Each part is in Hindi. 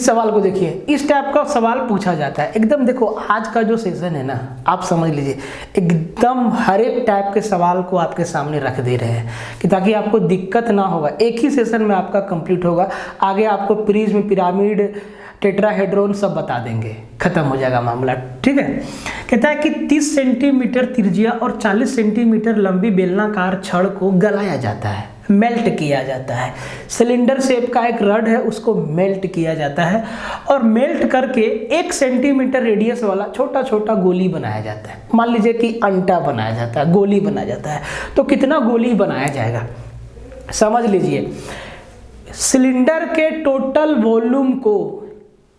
सवाल को देखिए, इस टाइप का सवाल पूछा जाता है एकदम। देखो आज का जो सेशन है ना, आप समझ लीजिए एकदम हर एक टाइप के सवाल को आपके सामने रख दे रहे हैं कि ताकि आपको दिक्कत ना होगा। एक ही सेशन में आपका कंप्लीट होगा, आगे आपको प्रिज्म, पिरामिड, टेट्राहेड्रॉन सब बता देंगे, खत्म हो जाएगा मामला। ठीक है, कहता है कि 30 सेंटीमीटर त्रिज्या और 40 सेंटीमीटर लंबी बेलनाकार छड़ को गलाया जाता है, मेल्ट किया जाता है। सिलेंडर शेप का एक रड है, उसको मेल्ट किया जाता है और मेल्ट करके 1 सेंटीमीटर रेडियस वाला छोटा छोटा गोली बनाया जाता है। मान लीजिए कि अंटा बनाया जाता है, गोली बनाया जाता है, तो कितना गोली बनाया जाएगा समझ लीजिए। सिलेंडर के टोटल वॉल्यूम को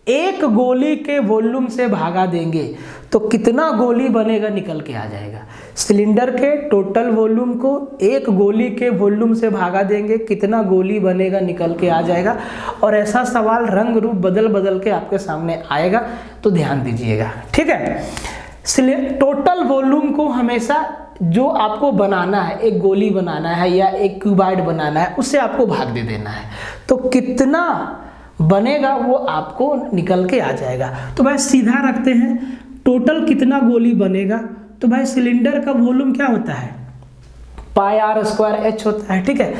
एक गोली के वॉल्यूम से भागा देंगे तो कितना गोली बनेगा निकल के आ जाएगा। सिलेंडर के टोटल वॉल्यूम को एक गोली के वॉल्यूम से भागा देंगे, कितना गोली बनेगा निकल के आ जाएगा। और ऐसा सवाल रंग रूप बदल बदल के आपके सामने आएगा, तो ध्यान दीजिएगा। ठीक है, टोटल वॉल्यूम को हमेशा जो आपको बनाना है, एक गोली बनाना है या एक क्यूबाइड बनाना है, उससे आपको भाग दे देना है, तो कितना बनेगा वो आपको निकल के आ जाएगा। तो भाई सीधा रखते हैं, टोटल कितना गोली बनेगा, तो भाई सिलेंडर का वॉल्यूम क्या होता है, पाई आर स्क्वायर एच होता है। ठीक है,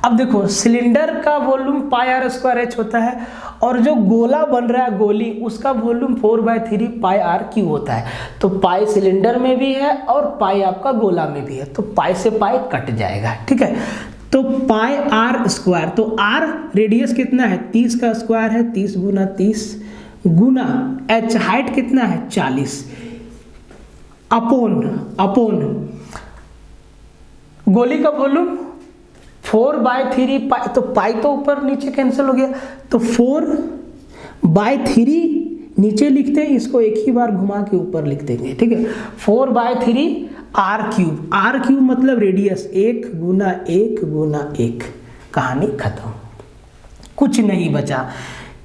अब देखो सिलेंडर का volume pi r square h होता है और जो गोला बन रहा है गोली, उसका वॉल्यूम 4/3 पाई आर क्यू होता है। तो पाई सिलेंडर में भी है और पाई आपका गोला में भी है, तो पाई से पाई कट जाएगा। ठीक है, तो पाई आर स्क्वायर, तो आर रेडियस कितना है 30 का स्क्वायर है, 30 गुना 30 गुना एच हाइट कितना है 40 अपोन गोली का वॉल्यूम 4/3 पाई, तो पाई तो ऊपर नीचे कैंसिल हो गया, तो 4/3 नीचे लिखते हैं, इसको एक ही बार घुमा के ऊपर लिख देंगे। ठीक है, 4/3 आर क्यूब, आर क्यूब मतलब रेडियस, 1 गुना 1 गुना 1, कहानी खत्म, कुछ नहीं बचा।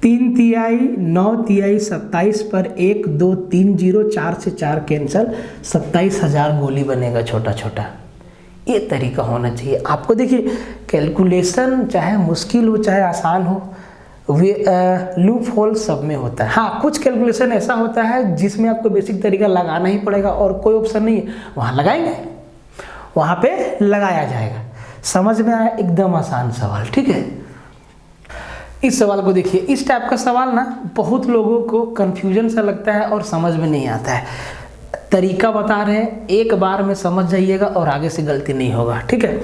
3 तिहाई 9 तिहाई 27 पर 1 2 3 0, 4 से 4 कैंसल, 27,000 गोली बनेगा छोटा छोटा। ये तरीका होना चाहिए आपको। देखिए कैलकुलेशन चाहे मुश्किल हो चाहे आसान हो, वे लूप होल सब में होता है। हाँ, कुछ कैलकुलेशन ऐसा होता है जिसमें आपको बेसिक तरीका लगाना ही पड़ेगा और कोई ऑप्शन नहीं है, वहाँ लगाएंगे, वहाँ पे लगाया जाएगा। समझ में आया, एकदम आसान सवाल। ठीक है, इस सवाल को देखिए, इस टाइप का सवाल ना बहुत लोगों को कंफ्यूजन सा लगता है और समझ में नहीं आता है। तरीका बता रहे हैं, एक बार में समझ जाइएगा और आगे से गलती नहीं होगा। ठीक है,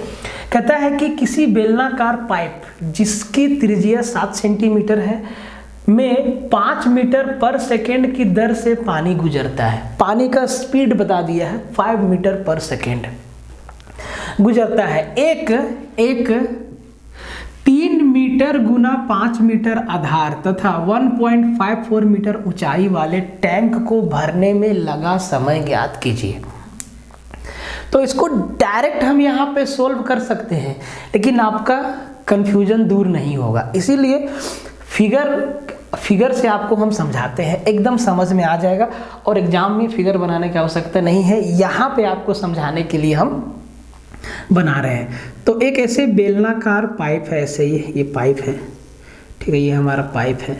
कहता है कि किसी बेलनाकार पाइप जिसकी त्रिज्या 7 सेंटीमीटर है में 5 मीटर पर सेकेंड की दर से पानी गुजरता है। पानी का स्पीड बता दिया है, 5 मीटर पर सेकेंड गुजरता है। एक 3 मीटर गुना 5 मीटर आधार तथा 1.54 मीटर ऊंचाई वाले टैंक को भरने में लगा समय ज्ञात कीजिए। तो इसको डायरेक्ट हम यहाँ पे सोल्व कर सकते हैं, लेकिन आपका कंफ्यूजन दूर नहीं होगा, इसीलिए फिगर से आपको हम समझाते हैं, एकदम समझ में आ जाएगा। और एग्जाम में फिगर बनाने की आवश्यकता नहीं है, यहाँ पे आपको समझाने के लिए हम बना रहे हैं। तो एक ऐसे बेलनाकार पाइप है, ऐसे ये पाइप है। ठीक है, ये हमारा पाइप है,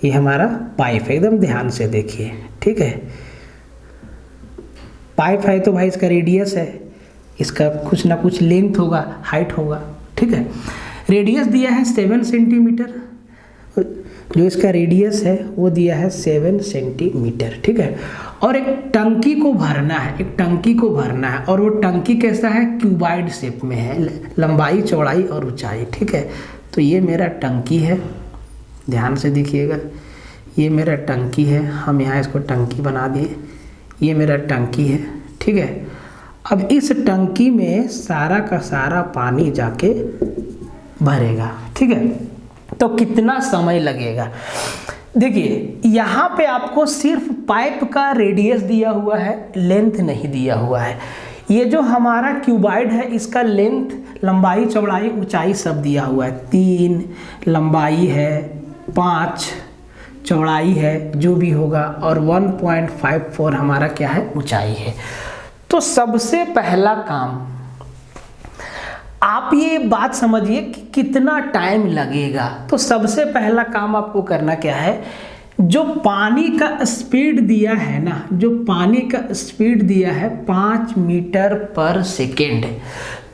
ये हमारा पाइप है, एकदम ध्यान से देखिए। ठीक है, पाइप है तो भाई इसका रेडियस है, इसका कुछ ना कुछ लेंथ होगा, हाइट होगा। ठीक है, रेडियस दिया है 7 सेंटीमीटर, जो इसका रेडियस है वो दिया है 7 सेंटीमीटर। ठीक है, और एक टंकी को भरना है, एक टंकी को भरना है, और वो टंकी कैसा है, क्यूबाइड शेप में है, लंबाई चौड़ाई और ऊंचाई। ठीक है, तो ये मेरा टंकी है, ध्यान से देखिएगा, ये मेरा टंकी है, हम यहाँ इसको टंकी बना दिए, ये मेरा टंकी है। ठीक है, अब इस टंकी में सारा का सारा पानी जाके भरेगा। ठीक है, तो कितना समय लगेगा, देखिए यहाँ पे आपको सिर्फ पाइप का रेडियस दिया हुआ है, लेंथ नहीं दिया हुआ है। ये जो हमारा क्यूबाइड है इसका लेंथ, लंबाई चौड़ाई ऊंचाई सब दिया हुआ है, 3 लंबाई है, 5 चौड़ाई है, जो भी होगा, और 1.54 हमारा क्या है, ऊंचाई है। तो सबसे पहला काम आप ये बात समझिए कि कितना टाइम लगेगा। तो सबसे पहला काम आपको करना क्या है, जो पानी का स्पीड दिया है ना, जो पानी का स्पीड दिया है 5 मीटर पर सेकेंड,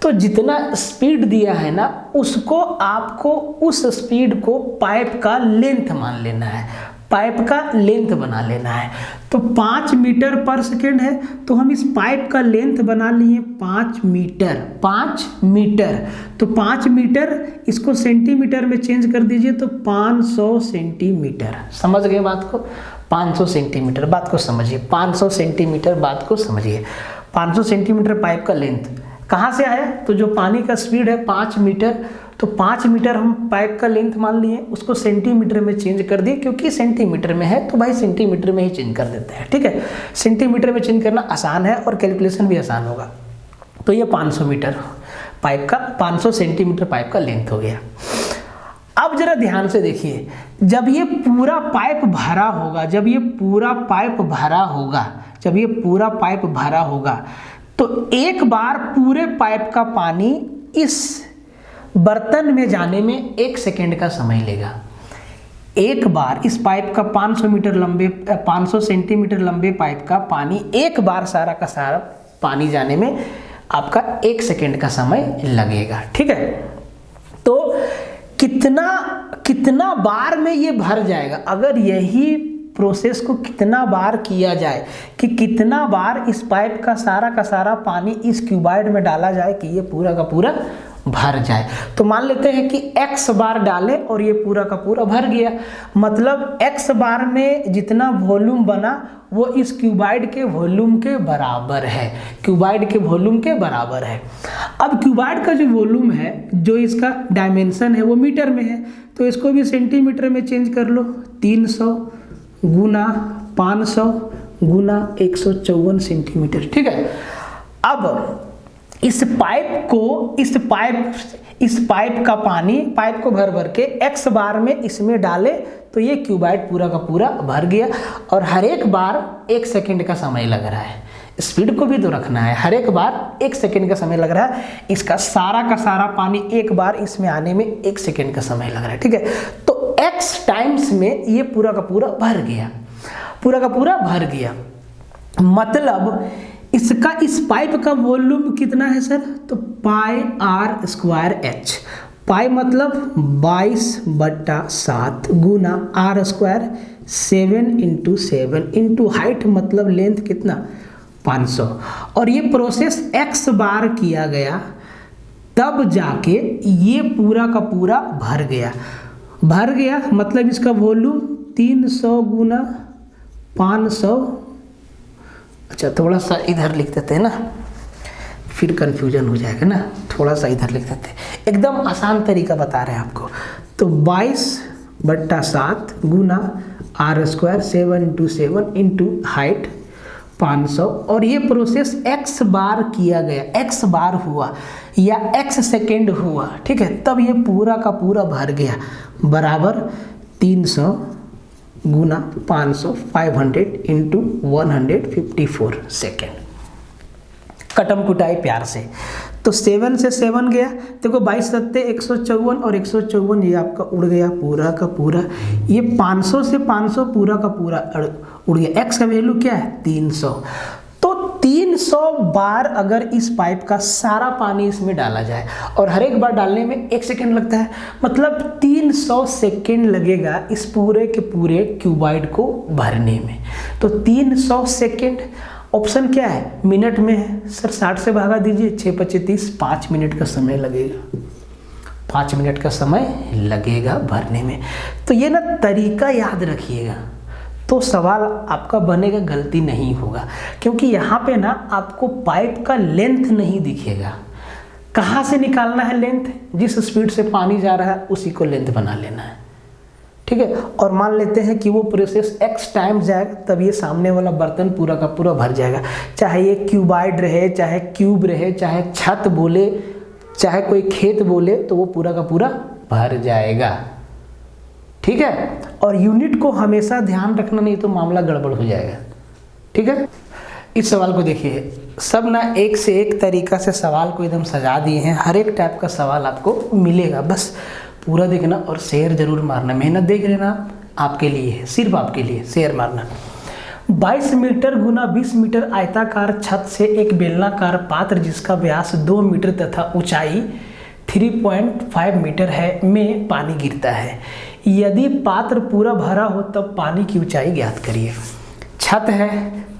तो जितना स्पीड दिया है ना उसको आपको उस स्पीड को पाइप का लेंथ मान लेना है, पाइप का लेंथ बना लेना है। तो 5 मीटर पर सेकेंड है तो हम इस पाइप का लेंथ बना लिए 5 मीटर, 5 मीटर। तो 5 मीटर इसको सेंटीमीटर में चेंज कर दीजिए तो 500 सेंटीमीटर। समझ गए बात को? 500 सेंटीमीटर, बात को समझिए, 500 सेंटीमीटर बात को समझिए। 500 सेंटीमीटर पाइप का लेंथ कहाँ से आया? तो जो पानी का स्पीड है 5 मीटर, तो 5 मीटर हम पाइप का लेंथ मान लिए, उसको सेंटीमीटर में चेंज कर दिए, क्योंकि सेंटीमीटर में है तो भाई सेंटीमीटर में ही चेंज कर देते हैं, ठीक है। सेंटीमीटर में चेंज करना आसान है और कैलकुलेशन भी आसान होगा। तो ये 500 मीटर पाइप का, 500 सेंटीमीटर पाइप का लेंथ हो गया। अब जरा ध्यान से देखिए, जब ये पूरा पाइप भरा होगा, जब ये पूरा पाइप भरा होगा, जब ये पूरा पाइप भरा होगा तो एक बार पूरे पाइप का पानी इस बर्तन में जाने में 1 सेकेंड का समय लेगा। एक बार इस पाइप का 500 मीटर लंबे, 500 सेंटीमीटर लंबे पाइप का पानी एक बार सारा का सारा पानी जाने में आपका 1 सेकेंड का समय लगेगा, ठीक है। तो कितना बार में ये भर जाएगा, अगर यही प्रोसेस को कितना बार किया जाए कि कितना बार इस पाइप का सारा पानी इस क्यूबॉइड में डाला जाए कि ये पूरा का पूरा भर जाए। तो मान लेते हैं कि x बार डालें और ये पूरा का पूरा भर गया, मतलब x बार में जितना वॉल्यूम बना वो इस क्यूबॉइड के वॉल्यूम के बराबर है, क्यूबॉइड के वॉल्यूम के बराबर है। अब क्यूबॉइड का जो वॉल्यूम है, जो इसका डायमेंशन है वो मीटर में है, तो इसको भी सेंटीमीटर में चेंज कर लो। 300 गुना 500 गुना 154 सेंटीमीटर, ठीक है। अब इस पाइप का पानी पाइप को भर भर के x बार में इसमें डाले तो ये क्यूबॉइड पूरा का पूरा भर गया। और हर एक बार 1 सेकेंड का समय लग रहा है, स्पीड को भी तो रखना है, हर एक बार 1 सेकेंड का समय लग रहा है। इसका सारा का सारा पानी एक बार इसमें आने में 1 सेकेंड का समय लग रहा है, ठीक है। तो x टाइम्स में ये पूरा का पूरा भर गया, पूरा का पूरा भर गया। मतलब इसका इस पाइप का वॉल्यूम कितना है सर? तो पाई आर स्क्वायर एच। पाई मतलब 22/7 गुना आर स्क्वायर 7 × 7 इंटू हाइट मतलब लेंथ कितना? 500। और ये प्रोसेस x बार किया गया तब जाके ये पूरा का पूरा भर गया। भर गया मतलब इसका वॉल्यूम 300 गुना 500। अच्छा थोड़ा सा इधर लिख देते हैं ना, फिर कंफ्यूजन हो जाएगा ना, थोड़ा सा इधर लिख देते हैं, एकदम आसान तरीका बता रहे हैं आपको। तो 22/7 गुना आर स्क्वायर 7 × 7 इंटू हाइट 500। और ये प्रोसेस x बार किया गया, x बार हुआ या x सेकेंड हुआ, ठीक है, तब ये पूरा का पूरा भर गया, बराबर 300 गुना 500 500 इंटू 154 सेकेंड। कटम कुटाई प्यार से, तो 7 से 7 गया, देखो 22 सत्ते 154 और 154 ये आपका उड़ गया पूरा का पूरा। ये 500 से 500 पूरा का पूरा उड़ गया। x का वैल्यू क्या है? 300। तो 300 बार अगर इस पाइप का सारा पानी इसमें डाला जाए और हर एक बार डालने में 1 सेकेंड लगता है, मतलब 300 सेकेंड लगेगा इस पूरे के पूरे क्यूबॉइड को भरने में। तो 300 सेकेंड ऑप्शन क्या है? मिनट में है सर, 60 से भागा दीजिए, 6 × 25 30, 5 मिनट का समय लगेगा, 5 मिनट का समय लगेगा भरने में। तो ये ना तरीका याद रखिएगा तो सवाल आपका बनेगा, गलती नहीं होगा। क्योंकि यहाँ पे ना आपको पाइप का लेंथ नहीं दिखेगा, कहाँ से निकालना है लेंथ? जिस स्पीड से पानी जा रहा है उसी को लेंथ बना लेना है, ठीक है। और मान लेते हैं कि वो प्रोसेस x टाइम जाएगा, तब ये सामने वाला बर्तन पूरा का पूरा भर जाएगा, चाहे ये क्यूबॉइड रहे, चाहे क्यूब रहे, चाहे छत बोले, चाहे कोई खेत बोले, तो वो पूरा का पूरा भर जाएगा, ठीक है। और यूनिट को हमेशा ध्यान रखना, नहीं तो मामला गड़बड़ हो जाएगा, ठीक है। इस सवाल को देखिए, सब ना एक से एक तरीका से सवाल को एकदम सजा दिए हैं, हर एक टाइप का सवाल आपको मिलेगा। बस पूरा देखना और शेयर जरूर मारना, मेहनत देख लेना, आपके लिए है, सिर्फ आपके लिए शेयर मारना। 22 मीटर गुना 20 मीटर आयताकार छत से एक बेलनाकार पात्र जिसका व्यास 2 मीटर तथा ऊंचाई 3.5 मीटर है में पानी गिरता है। यदि पात्र पूरा भरा हो तब पानी की ऊंचाई ज्ञात करिए। छत है,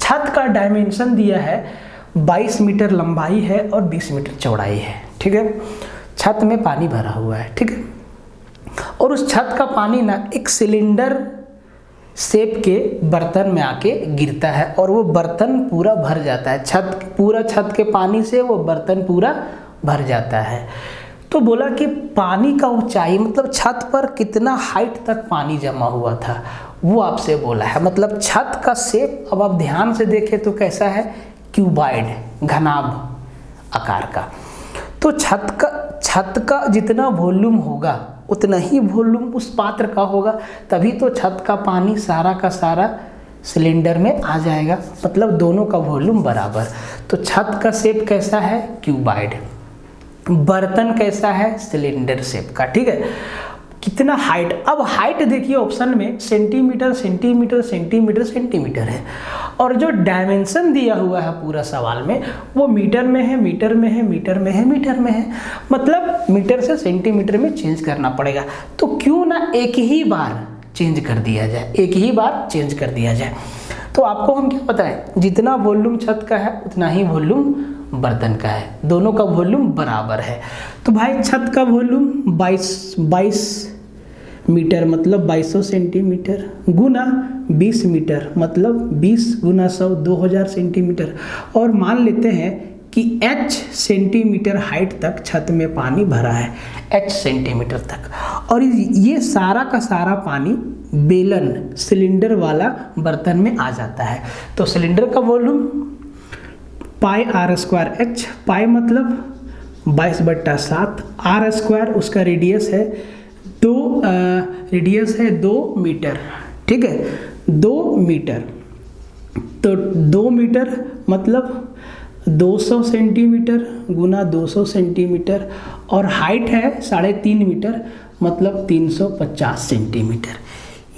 छत का डायमेंशन दिया है 22 मीटर लंबाई है और 20 मीटर चौड़ाई है, ठीक है। छत में पानी भरा हुआ है, ठीक है, और उस छत का पानी ना एक सिलेंडर शेप के बर्तन में आके गिरता है और वो बर्तन पूरा भर जाता है। छत के पानी से वो बर्तन पूरा भर जाता है। तो बोला कि पानी का ऊंचाई मतलब छत पर कितना हाइट तक पानी जमा हुआ था, वो आपसे बोला है। मतलब छत का शेप अब आप ध्यान से देखें तो कैसा है, क्यूबाइड, घनाभ आकार का। तो छत का जितना वॉल्यूम होगा उतना ही वॉल्यूम उस पात्र का होगा, तभी तो छत का पानी सारा का सारा सिलेंडर में आ जाएगा, मतलब दोनों का वॉल्यूम बराबर। तो छत का शेप कैसा है, क्यूबाइड, बर्तन कैसा है, सिलेंडर शेप का, ठीक है। कितना हाइट, अब हाइट देखिए ऑप्शन में सेंटीमीटर सेंटीमीटर सेंटीमीटर सेंटीमीटर है, और जो डायमेंशन दिया हुआ है पूरा सवाल में वो मीटर में है, मीटर में है, मीटर में है, मीटर में है, मतलब मीटर से सेंटीमीटर में चेंज करना पड़ेगा। तो क्यों ना एक ही बार चेंज कर दिया जाए, एक ही बार चेंज कर दिया जाए। तो आपको हम क्या बताएं, जितना वॉल्यूम छत का है उतना ही वॉल्यूम बर्तन का है, दोनों का वॉल्यूम बराबर है। तो भाई छत का वॉल्यूम 22 मीटर मतलब 2200 सेंटीमीटर गुना 20 मीटर मतलब 20 गुना 100 2000 सेंटीमीटर, और मान लेते हैं कि h सेंटीमीटर हाइट तक छत में पानी भरा है, h सेंटीमीटर तक, और ये सारा का सारा पानी बेलन सिलेंडर वाला बर्तन में आ जाता है। तो सिलेंडर का वॉल्यूम पाई r स्क्वायर h, पाई मतलब 22/7, r स्क्वायर उसका रेडियस है 2 मीटर, ठीक है, 2 मीटर। तो 2 मीटर मतलब 200 सेंटीमीटर गुना 200 सेंटीमीटर, और हाइट है 3.5 मीटर मतलब 350 सेंटीमीटर।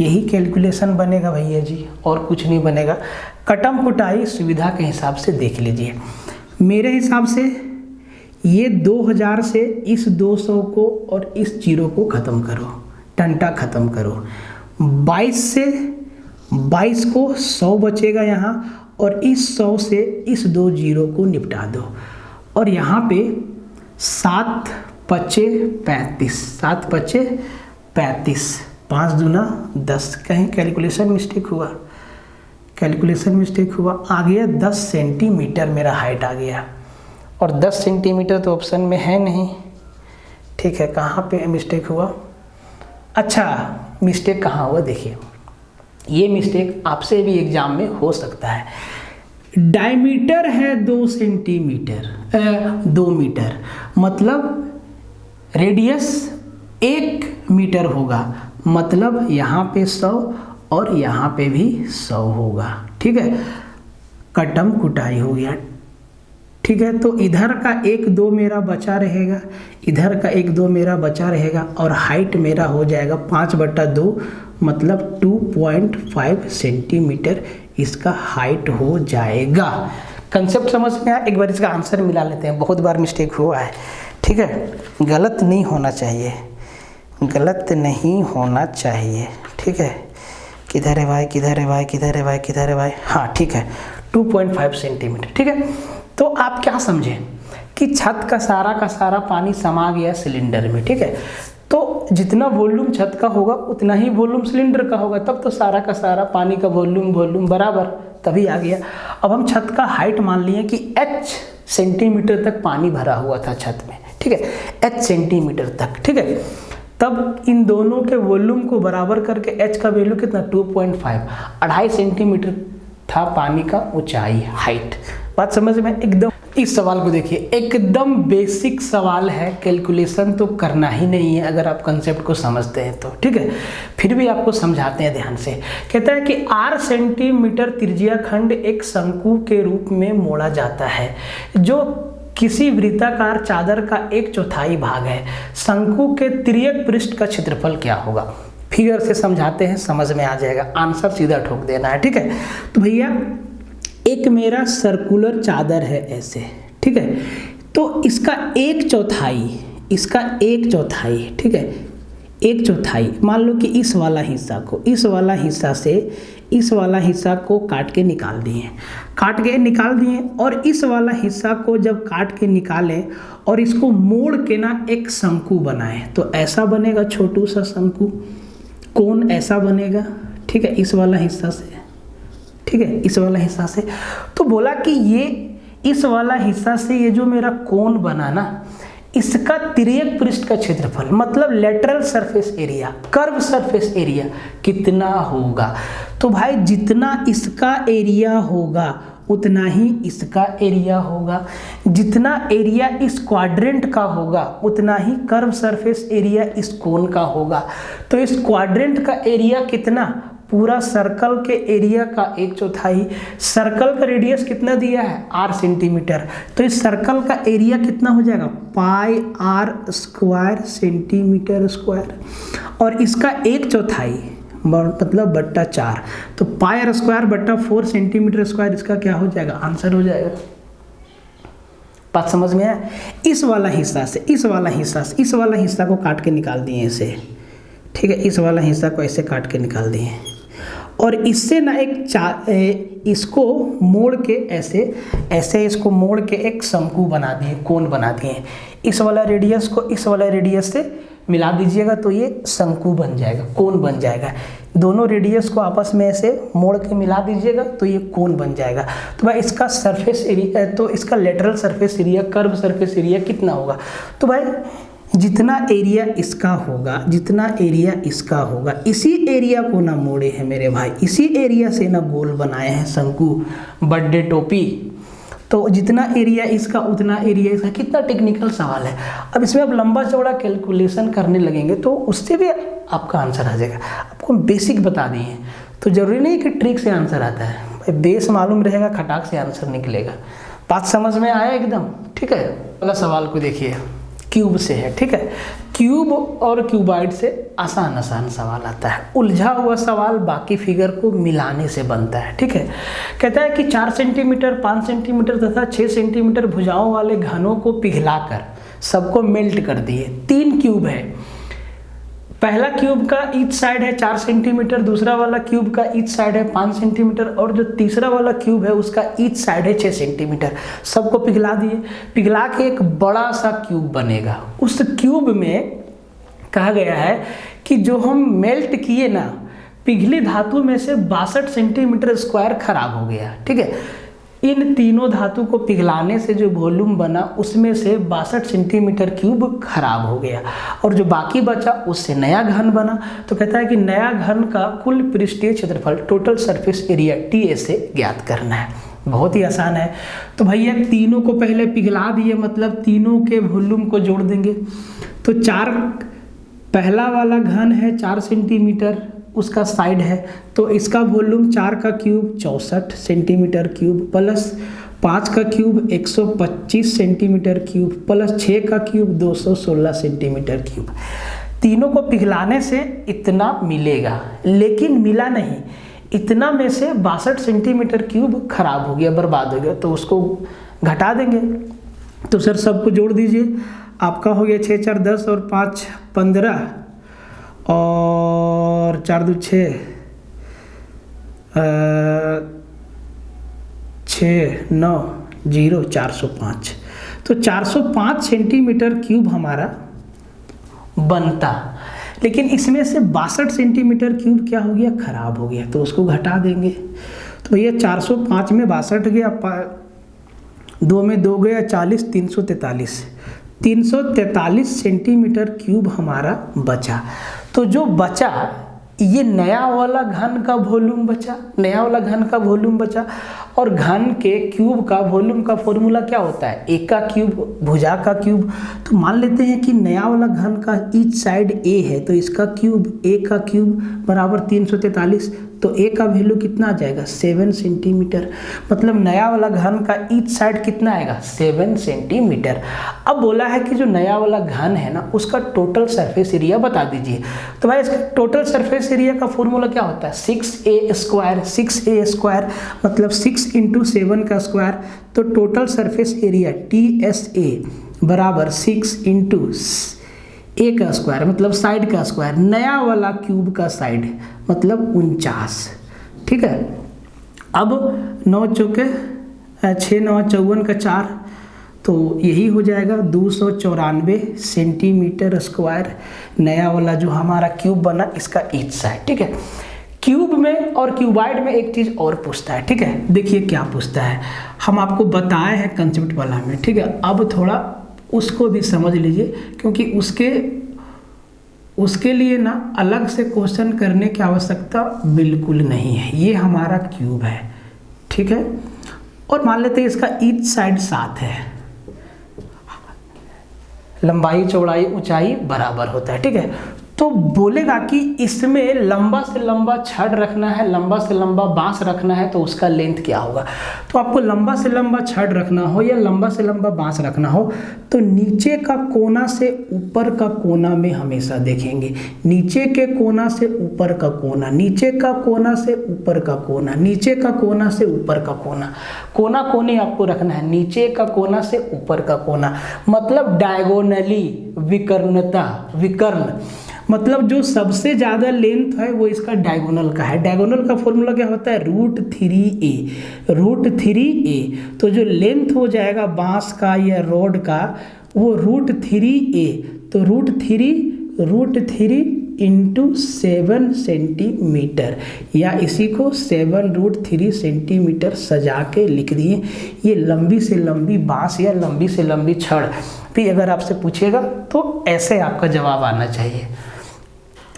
यही कैलकुलेशन बनेगा भैया जी, और कुछ नहीं बनेगा। कटम कुटाई सुविधा के हिसाब से देख लीजिए। मेरे हिसाब से ये 2000 से इस 200 को और इस 0 को ख़त्म करो, टंटा ख़त्म करो। 22 से 22 को 100 बचेगा यहाँ, और इस 100 से इस 2 0 को निपटा दो, और यहाँ पे 7 पचे 35, 7 पचे 35, 5 दूना 10। कहीं कैलकुलेशन मिस्टेक हुआ, कैलकुलेशन मिस्टेक हुआ, आ गया 10 सेंटीमीटर मेरा हाइट आ गया, और 10 सेंटीमीटर तो ऑप्शन में है नहीं, ठीक है। कहाँ पे मिस्टेक हुआ, अच्छा मिस्टेक कहाँ हुआ देखिए, ये मिस्टेक आपसे भी एग्जाम में हो सकता है। डायमीटर है 2 सेंटीमीटर 2 मीटर मतलब रेडियस 1 मीटर होगा, मतलब यहाँ पे 100 और यहाँ पे भी 100 होगा, ठीक है। कटम कुटाई हो गया, ठीक है। तो इधर का 1-2 मेरा बचा रहेगा, इधर का 1-2 मेरा बचा रहेगा, और हाइट मेरा हो जाएगा 5/2 मतलब 2.5 सेंटीमीटर इसका हाइट हो जाएगा। कंसेप्ट समझ में आया? एक बार इसका आंसर मिला लेते हैं, बहुत बार मिस्टेक हुआ है, ठीक है। गलत नहीं होना चाहिए, गलत नहीं होना चाहिए, ठीक है। किधर है भाई, किधर है भाई, किधर है भाई, किधर है भाई, हाँ ठीक है 2.5 सेंटीमीटर, ठीक है। तो आप क्या समझें कि छत का सारा पानी समा गया सिलेंडर में, ठीक है। तो जितना वॉल्यूम छत का होगा उतना ही वॉल्यूम सिलेंडर का होगा, तब तो सारा का सारा पानी का वॉल्यूम बराबर, तभी आ गया। अब हम छत का हाइट मान लिए कि h सेंटीमीटर तक पानी भरा हुआ था छत में, ठीक है, h सेंटीमीटर तक, ठीक है। तब इन दोनों के वॉल्यूम को बराबर करके h का वैल्यू कितना 2.5 सेंटीमीटर था पानी का ऊंचाई, हाइट। बात समझ में एकदम। इस सवाल को देखिए, एकदम बेसिक सवाल है, कैलकुलेशन तो करना ही नहीं है अगर आप कंसेप्ट को समझते हैं तो, ठीक है। फिर भी आपको समझाते हैं ध्यान से। कहता है कि 8 सेंटीमीटर त्रिज्या खंड एक शंकु के रूप में मोड़ा जाता है जो किसी वृत्ताकार चादर का 1/4 भाग है। शंकु के तिर्यक पृष्ठ का क्षेत्रफल क्या होगा? फिगर से समझाते हैं, समझ में आ जाएगा, आंसर सीधा ठोक देना है, ठीक है। तो भैया एक मेरा सर्कुलर चादर है ऐसे, ठीक है, तो इसका 1/4, इसका 1/4, ठीक है, 1/4 मान लो कि इस वाला हिस्सा को, इस वाला हिस्सा से इस वाला हिस्सा को काट के निकाल दिए, और इस वाला हिस्सा को जब काट के निकालें और इसको मोड़ के ना एक शंकु बनाएं तो ऐसा बनेगा, छोटू सा शंकु, कोण ऐसा बनेगा, ठीक है, इस वाला हिस्सा से, ठीक है, इस वाला हिस्सा से। तो बोला कि ये इस वाला हिस्सा से ये जो मेरा कोण बना ना, इसका तिर्यक पृष्ठ का क्षेत्रफल मतलब lateral surface area, curve surface area कितना होगा? तो भाई जितना इसका एरिया होगा उतना ही इसका एरिया होगा, जितना एरिया इस क्वाड्रेंट का होगा उतना ही कर्व सरफेस एरिया इस कोन का होगा। तो इस क्वाड्रेंट का एरिया कितना? पूरा सर्कल के एरिया का 1/4। सर्कल का रेडियस कितना दिया है? 8 सेंटीमीटर। तो इस सर्कल का एरिया कितना हो जाएगा? πr² सेंटीमीटर स्क्वायर, और इसका 1/4 मतलब बट्टा 4, तो πr² बट्टा 4 सेंटीमीटर स्क्वायर, इसका क्या हो जाएगा? आंसर हो जाएगा। बात समझ में आया? इस वाला हिस्सा से इस वाला हिस्सा को काट के निकाल दिए ऐसे, ठीक है, इस वाला हिस्सा को ऐसे काट के निकाल दिए, और इससे ना इसको मोड़ के ऐसे इसको मोड़ के एक शंकु बना दिए, कोण बना दिए। इस वाला रेडियस को इस वाला रेडियस से मिला दीजिएगा तो ये शंकु बन जाएगा, कोण बन जाएगा। दोनों रेडियस को आपस में ऐसे मोड़ के मिला दीजिएगा तो ये कोण बन जाएगा। तो भाई इसका सरफेस एरिया, तो इसका lateral surface area, curve surface area कितना होगा? तो भाई जितना एरिया इसका होगा, इसी एरिया को ना मोड़े हैं मेरे भाई, इसी एरिया से ना गोल बनाए हैं शंकु, बर्थडे टोपी। तो जितना एरिया इसका उतना एरिया इसका। कितना टेक्निकल सवाल है। अब इसमें आप लंबा चौड़ा कैलकुलेशन करने लगेंगे तो उससे भी आपका आंसर आ जाएगा। आपको बेसिक बता दिए तो जरूरी नहीं कि ट्रिक से आंसर आता है, बेस मालूम रहेगा खटाक से आंसर निकलेगा। बात समझ में आया एकदम, ठीक है। अगला सवाल को देखिए, क्यूब से है, ठीक है। क्यूब और क्यूबाइड से आसान सवाल आता है। उलझा हुआ सवाल बाकी फिगर को मिलाने से बनता है, ठीक है। कहता है कि 4 सेंटीमीटर, 5 सेंटीमीटर तथा 6 सेंटीमीटर भुजाओं वाले घनों को पिघलाकर सबको मेल्ट कर दिए। 3 क्यूब है। पहला क्यूब का ईच साइड है 4 सेंटीमीटर, दूसरा वाला क्यूब का ईच साइड है 5 सेंटीमीटर, और जो तीसरा वाला क्यूब है उसका ईच साइड है 6 सेंटीमीटर। सबको पिघला दिए। पिघला के एक बड़ा सा क्यूब बनेगा। उस क्यूब में कहा गया है कि जो हम मेल्ट किए ना, पिघली धातु में से 62 सेंटीमीटर स्क्वायर खराब हो गया, ठीक है। इन तीनों धातु को पिघलाने से जो वॉल्यूम बना उसमें से 62 सेंटीमीटर क्यूब खराब हो गया, और जो बाकी बचा उससे नया घन बना। तो कहता है कि नया घन का कुल पृष्ठीय क्षेत्रफल, टोटल सरफेस एरिया TA से ज्ञात करना है। बहुत ही आसान है। तो भैया तीनों को पहले पिघला दिए, मतलब तीनों के वॉल्यूम को जोड़ देंगे। तो 4, पहला वाला घन है 4 सेंटीमीटर, उसका साइड है, तो इसका वॉल्यूम 4 का क्यूब 64 सेंटीमीटर क्यूब, प्लस 5 का क्यूब 125 सेंटीमीटर क्यूब, प्लस 6 का क्यूब 216 सेंटीमीटर क्यूब। तीनों को पिघलाने से इतना मिलेगा, लेकिन मिला नहीं। इतना में से 62 सेंटीमीटर क्यूब खराब हो गया, बर्बाद हो गया, तो उसको घटा देंगे। तो सर सबको जोड़ दीजिए। आपका हो गया 6 4 10 और 5 15 और 4 2 6 6 9 0 405। तो 405 सेंटीमीटर क्यूब हमारा बनता, लेकिन इसमें से 62 सेंटीमीटर क्यूब क्या हो गया? खराब हो गया, तो उसको घटा देंगे। तो भैया 405 में 62 गया, 2 में 2 गया 40, 343 सेंटीमीटर क्यूब हमारा बचा। तो जो बचा ये नया वाला घन का वॉल्यूम बचा, और घन के क्यूब का वॉल्यूम का फॉर्मूला क्या होता है, ए का क्यूब भुजा का क्यूब। तो मान लेते हैं कि नया वाला घन का ईच साइड ए है, तो इसका क्यूब ए का क्यूब बराबर 343, तो ए का वैल्यू कितना आ जाएगा 7 सेंटीमीटर। मतलब नया वाला घन का ईच साइड कितना आएगा 7 सेंटीमीटर। अब बोला है कि जो नया वाला घन है ना उसका टोटल सरफेस एरिया बता दीजिए। तो भाई इसका टोटल सरफेस एरिया का फॉर्मूला क्या होता है 6a स्क्वायर। 6a स्क्वायर मतलब 6 × 7 का स्क्वायर, तो टोटल सरफेस एरिया TSA बराबर 6 × ए का स्क्वायर मतलब साइड का स्क्वायर, नया वाला क्यूब का साइड मतलब 49। ठीक है। अब 9 चौके 6 9 54 का 4, तो यही हो जाएगा 294 सेंटीमीटर स्क्वायर नया वाला जो हमारा क्यूब बना इसका ईच साइड। ठीक है। क्यूब में और क्यूबाइड में एक चीज़ और पूछता है। ठीक है, देखिए क्या पूछता है, हम आपको बताए हैं कंसेप्ट वाला में। ठीक है, अब थोड़ा उसको भी समझ लीजिए, क्योंकि उसके लिए ना अलग से क्वेश्चन करने की आवश्यकता बिल्कुल नहीं है। ये हमारा क्यूब है, ठीक है, और मान लेते हैं इसका ईच साइड 7 है, लंबाई चौड़ाई ऊंचाई बराबर होता है। ठीक है, तो बोलेगा कि इसमें लंबा से लंबा छड़ रखना है, लंबा से लंबा बांस रखना है, तो उसका लेंथ क्या होगा। तो आपको लंबा से लंबा छड़ रखना हो या लंबा से लंबा बांस रखना हो तो नीचे का कोना से ऊपर का कोना में हमेशा देखेंगे। नीचे के कोना से ऊपर का कोना, नीचे का कोना से ऊपर का कोना, नीचे का कोना से ऊपर का कोना, कोना कोने आपको रखना है, नीचे का कोना से ऊपर का कोना, मतलब डायगोनली विकर्णता, विकर्ण मतलब जो सबसे ज़्यादा लेंथ है वो इसका डायगोनल का है। डायगोनल का फॉर्मूला क्या होता है √3a, √3a। तो जो लेंथ हो जाएगा बांस का या रोड का वो √3a, तो √3 × 7 सेंटीमीटर, या इसी को 7√3 सेंटीमीटर सजा के लिख दिए। ये लंबी से लंबी बांस या लंबी से लंबी छड़ भी अगर आपसे पूछेगा तो ऐसे आपका जवाब आना चाहिए।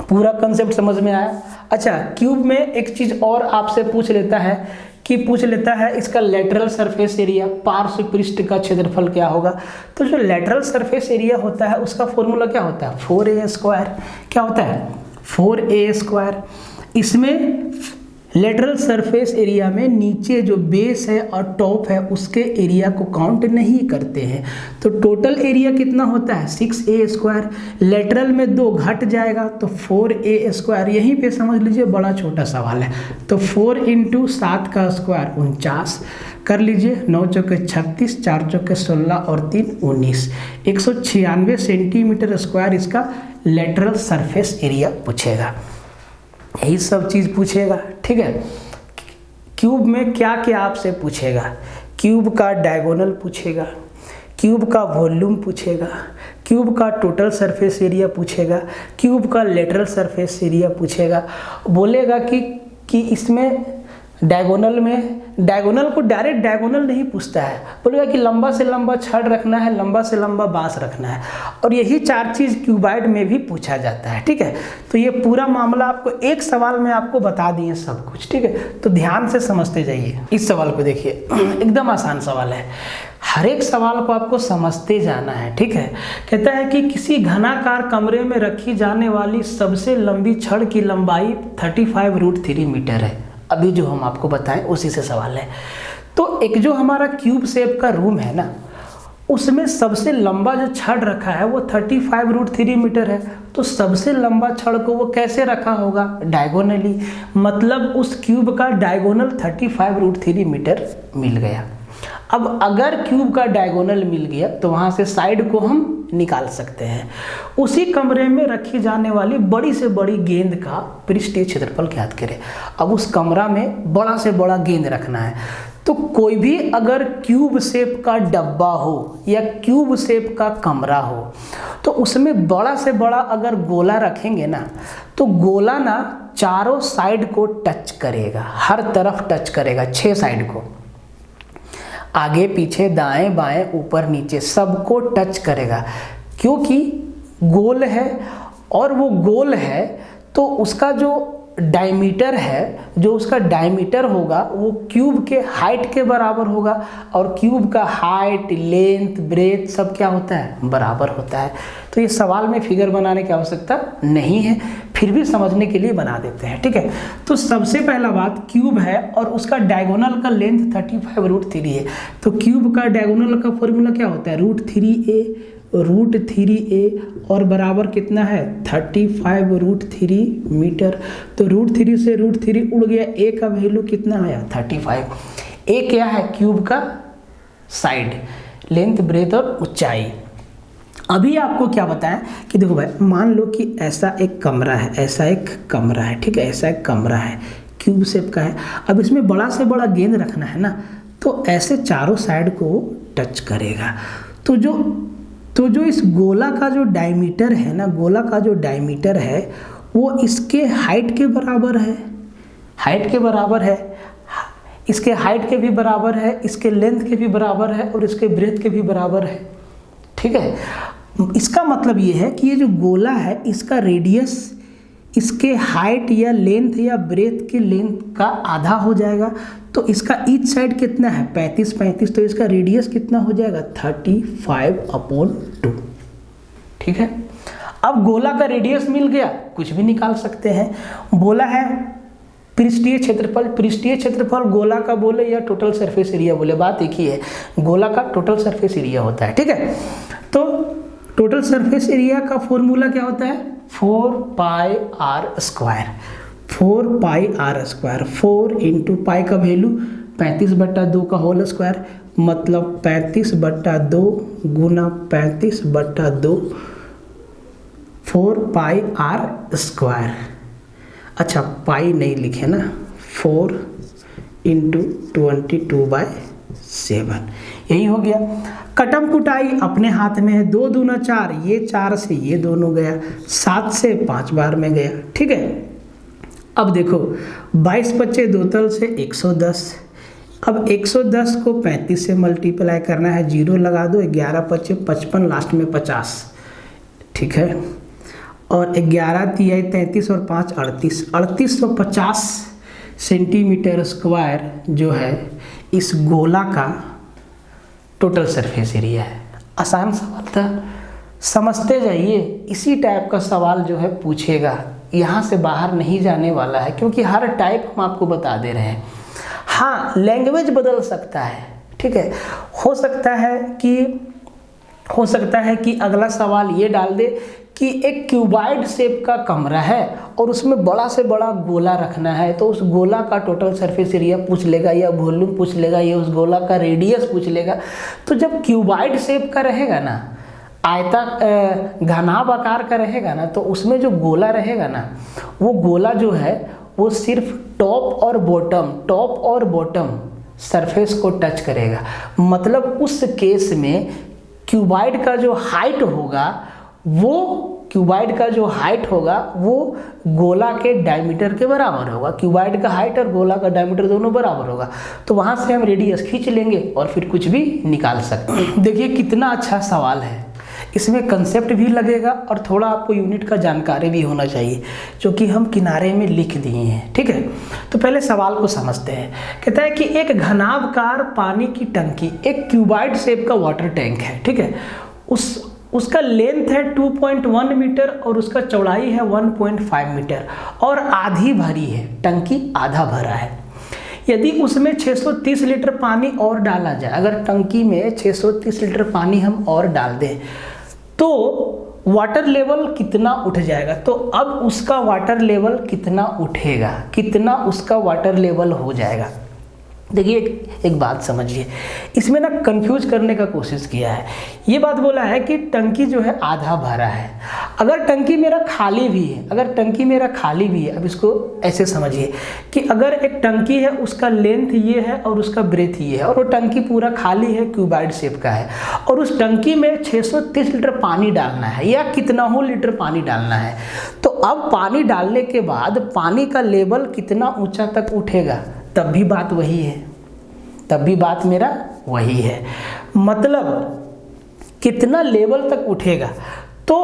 पूरा कंसेप्ट समझ में आया। अच्छा, क्यूब में एक चीज़ और आपसे पूछ लेता है इसका लेटरल सरफेस एरिया, पार्श्व पृष्ठ का क्षेत्रफल क्या होगा। तो जो लेटरल सरफेस एरिया होता है उसका फॉर्मूला क्या होता है 4a स्क्वायर। क्या होता है 4a स्क्वायर। इसमें लेटरल सरफेस एरिया में नीचे जो बेस है और टॉप है उसके एरिया को काउंट नहीं करते हैं। तो टोटल एरिया कितना होता है 6a स्क्वायर। लेटरल में 2 घट जाएगा तो 4a स्क्वायर। यहीं पे समझ लीजिए बड़ा छोटा सवाल है। तो 4 × 7 का स्क्वायर 49 कर लीजिए, 9 चौके 36, 4 चौके 16 और 3 19, 196 सेंटीमीटर स्क्वायर इसका लेटरल सरफेस एरिया पूछेगा। यही सब चीज़ पूछेगा। ठीक है, क्यूब में क्या क्या आपसे पूछेगा, क्यूब का डायगोनल पूछेगा, क्यूब का वॉल्यूम पूछेगा, क्यूब का टोटल सरफेस एरिया पूछेगा, क्यूब का लेटरल सरफेस एरिया पूछेगा। बोलेगा कि इसमें डायगोनल को डायरेक्ट डायगोनल नहीं पूछता है, बोलेगा कि लंबा से लंबा छड़ रखना है, लंबा से लंबा बांस रखना है, और यही 4 चीज़ क्यूबाइड में भी पूछा जाता है। ठीक है, तो ये पूरा मामला आपको एक सवाल में आपको बता दिए सब कुछ। ठीक है, तो ध्यान से समझते जाइए। इस सवाल को देखिए, एकदम आसान सवाल है, हर एक सवाल को आपको समझते जाना है। ठीक है, कहता है कि किसी घनाकार कमरे में रखी जाने वाली सबसे लंबी छड़ की लंबाई 35√3 मीटर है। अभी जो हम आपको बताएं उसी से सवाल है। तो एक जो हमारा क्यूब शेप का रूम है ना उसमें सबसे लंबा जो छड़ रखा है वो 35√3 मीटर है। तो सबसे लंबा छड़ को वो कैसे रखा होगा डायगोनली, मतलब उस क्यूब का डायगोनल 35√3 मीटर मिल गया। अब अगर क्यूब का डायगोनल मिल गया तो वहाँ से साइड को हम निकाल सकते हैं। उसी कमरे में रखी जाने वाली बड़ी से बड़ी गेंद का पृष्ठीय क्षेत्रफल ज्ञात करें। अब उस कमरा में बड़ा से बड़ा गेंद रखना है, तो कोई भी अगर क्यूब शेप का डब्बा हो या क्यूब शेप का कमरा हो तो उसमें बड़ा से बड़ा अगर गोला रखेंगे ना तो गोला ना चारों साइड को टच करेगा, हर तरफ टच करेगा, 6 साइड को, आगे पीछे दाएं बाएं ऊपर नीचे सबको टच करेगा, क्योंकि गोल है। और वो गोल है तो उसका जो डायमीटर है, जो उसका डायमीटर होगा वो क्यूब के हाइट के बराबर होगा, और क्यूब का हाइट, लेंथ, ब्रेथ सब क्या होता है, बराबर होता है। तो ये सवाल में फिगर बनाने की आवश्यकता नहीं है, फिर भी समझने के लिए बना देते हैं, ठीक है। तो सबसे पहला बात, क्यूब है और उसका डायगोनल का लेंथ 35√3 है। तो क्यूब का डायगोनल का फॉर्मूला क्या होता है, √3a और बराबर कितना है, 35√3 मीटर। तो √3 से √3 उड़ गया, a का वैल्यू कितना आया, 35। a क्या है, क्यूब का साइड, लेंथ, ब्रेथ और ऊंचाई। अभी आपको क्या बताएं कि देखो भाई, मान लो कि ऐसा एक कमरा है, ऐसा एक कमरा है, ठीक है, ऐसा एक कमरा है, क्यूब शेप का है। अब इसमें बड़ा से बड़ा गेंद रखना है ना, तो ऐसे चारों साइड को टच करेगा। तो जो इस गोला का जो डायमीटर है ना, गोला का जो डायमीटर है वो इसके हाइट के बराबर है, हाइट के बराबर है, इसके हाइट के भी बराबर है, इसके लेंथ के भी बराबर है और इसके ब्रेथ के भी बराबर है, ठीक है। इसका मतलब ये है कि ये जो गोला है इसका रेडियस इसके हाइट या लेंथ या ब्रेथ के लेंथ का आधा हो जाएगा। तो इसका ईच साइड कितना है, 35, तो इसका रेडियस कितना हो जाएगा, 35/2, ठीक है। अब गोला का रेडियस मिल गया, कुछ भी निकाल सकते हैं। बोला है पृष्ठीय क्षेत्रफल, पृष्ठीय क्षेत्रफल गोला का बोले या टोटल सरफेस एरिया बोले, बात एक ही है, गोला का टोटल सरफेस एरिया होता है, ठीक है। तो टोटल सरफेस एरिया का फॉर्मूला क्या होता है, 4πr², 4πr², 4 × पाई का वैल्यू 35/2 का होल स्क्वायर, मतलब 35/2 गुना 35/2, 4πr²। अच्छा, पाई नहीं लिखे ना, 4 × 22/7, यही हो गया। कटम कुटाई अपने हाथ में है, 2 दूना 4, ये 4 से ये दोनों गया, 7 से 5 बार में गया, ठीक है। अब देखो 22 बच्चे 2 तल से 110, अब 110 को 35 से मल्टीप्लाई करना है, 0 लगा दो, 11 बच्चे 55, लास्ट में 50, ठीक है। और 11 तिहाई 33 और 5 38, 3850 सेंटीमीटर स्क्वायर जो है इस गोला का टोटल सरफेस एरिया है। आसान सवाल था, समझते जाइए। इसी टाइप का सवाल जो है पूछेगा, यहाँ से बाहर नहीं जाने वाला है, क्योंकि हर टाइप हम आपको बता दे रहे हैं। हाँ, लैंग्वेज बदल सकता है, ठीक है। हो सकता है कि अगला सवाल ये डाल दे कि एक क्यूबॉइड शेप का कमरा है और उसमें बड़ा से बड़ा गोला रखना है, तो उस गोला का टोटल सरफेस एरिया पूछ लेगा, या वॉल्यूम पूछ लेगा, या उस गोला का रेडियस पूछ लेगा। तो जब क्यूबॉइड शेप का रहेगा ना, घनाभ आकार का रहेगा ना, तो उसमें जो गोला रहेगा ना, वो गोला जो है वो सिर्फ टॉप और बॉटम सरफेस को टच करेगा। मतलब उस केस में क्यूबॉइड का जो हाइट होगा वो गोला के डायमीटर के बराबर होगा। क्यूबॉइड का हाइट और गोला का डायमीटर दोनों बराबर होगा, तो वहाँ से हम रेडियस खींच लेंगे और फिर कुछ भी निकाल सकते हैं। देखिए कितना अच्छा सवाल है, इसमें कंसेप्ट भी लगेगा और थोड़ा आपको यूनिट का जानकारी भी होना चाहिए, जो कि हम किनारे में लिख दिए हैं, ठीक है। तो पहले सवाल को समझते हैं। कहता है कि एक घनाभकार पानी की टंकी, एक क्यूबॉइड शेप का वाटर टैंक है, ठीक है। उसका लेंथ है 2.1 मीटर और उसका चौड़ाई है 1.5 मीटर और आधी भरी है, टंकी आधा भरा है। यदि उसमें 630 लीटर पानी और डाला जाए, अगर टंकी में 630 लीटर पानी हम और डाल दें तो वाटर लेवल कितना उठ जाएगा। तो अब उसका वाटर लेवल कितना उठेगा, कितना उसका वाटर लेवल हो जाएगा। देखिए एक बात समझिए, इसमें ना कंफ्यूज करने का कोशिश किया है। ये बात बोला है कि टंकी जो है आधा भरा है। अगर टंकी मेरा खाली भी है, अब इसको ऐसे समझिए कि अगर एक टंकी है, उसका लेंथ ये है और उसका ब्रेथ ये है, और वो टंकी पूरा खाली है, क्यूबॉइड शेप का है, और उस टंकी में 630 लीटर पानी डालना है या कितना हो लीटर पानी डालना है। तो अब पानी डालने के बाद पानी का लेवल कितना ऊंचा तक उठेगा, तब भी बात मेरा वही है। मतलब कितना लेवल तक उठेगा, तो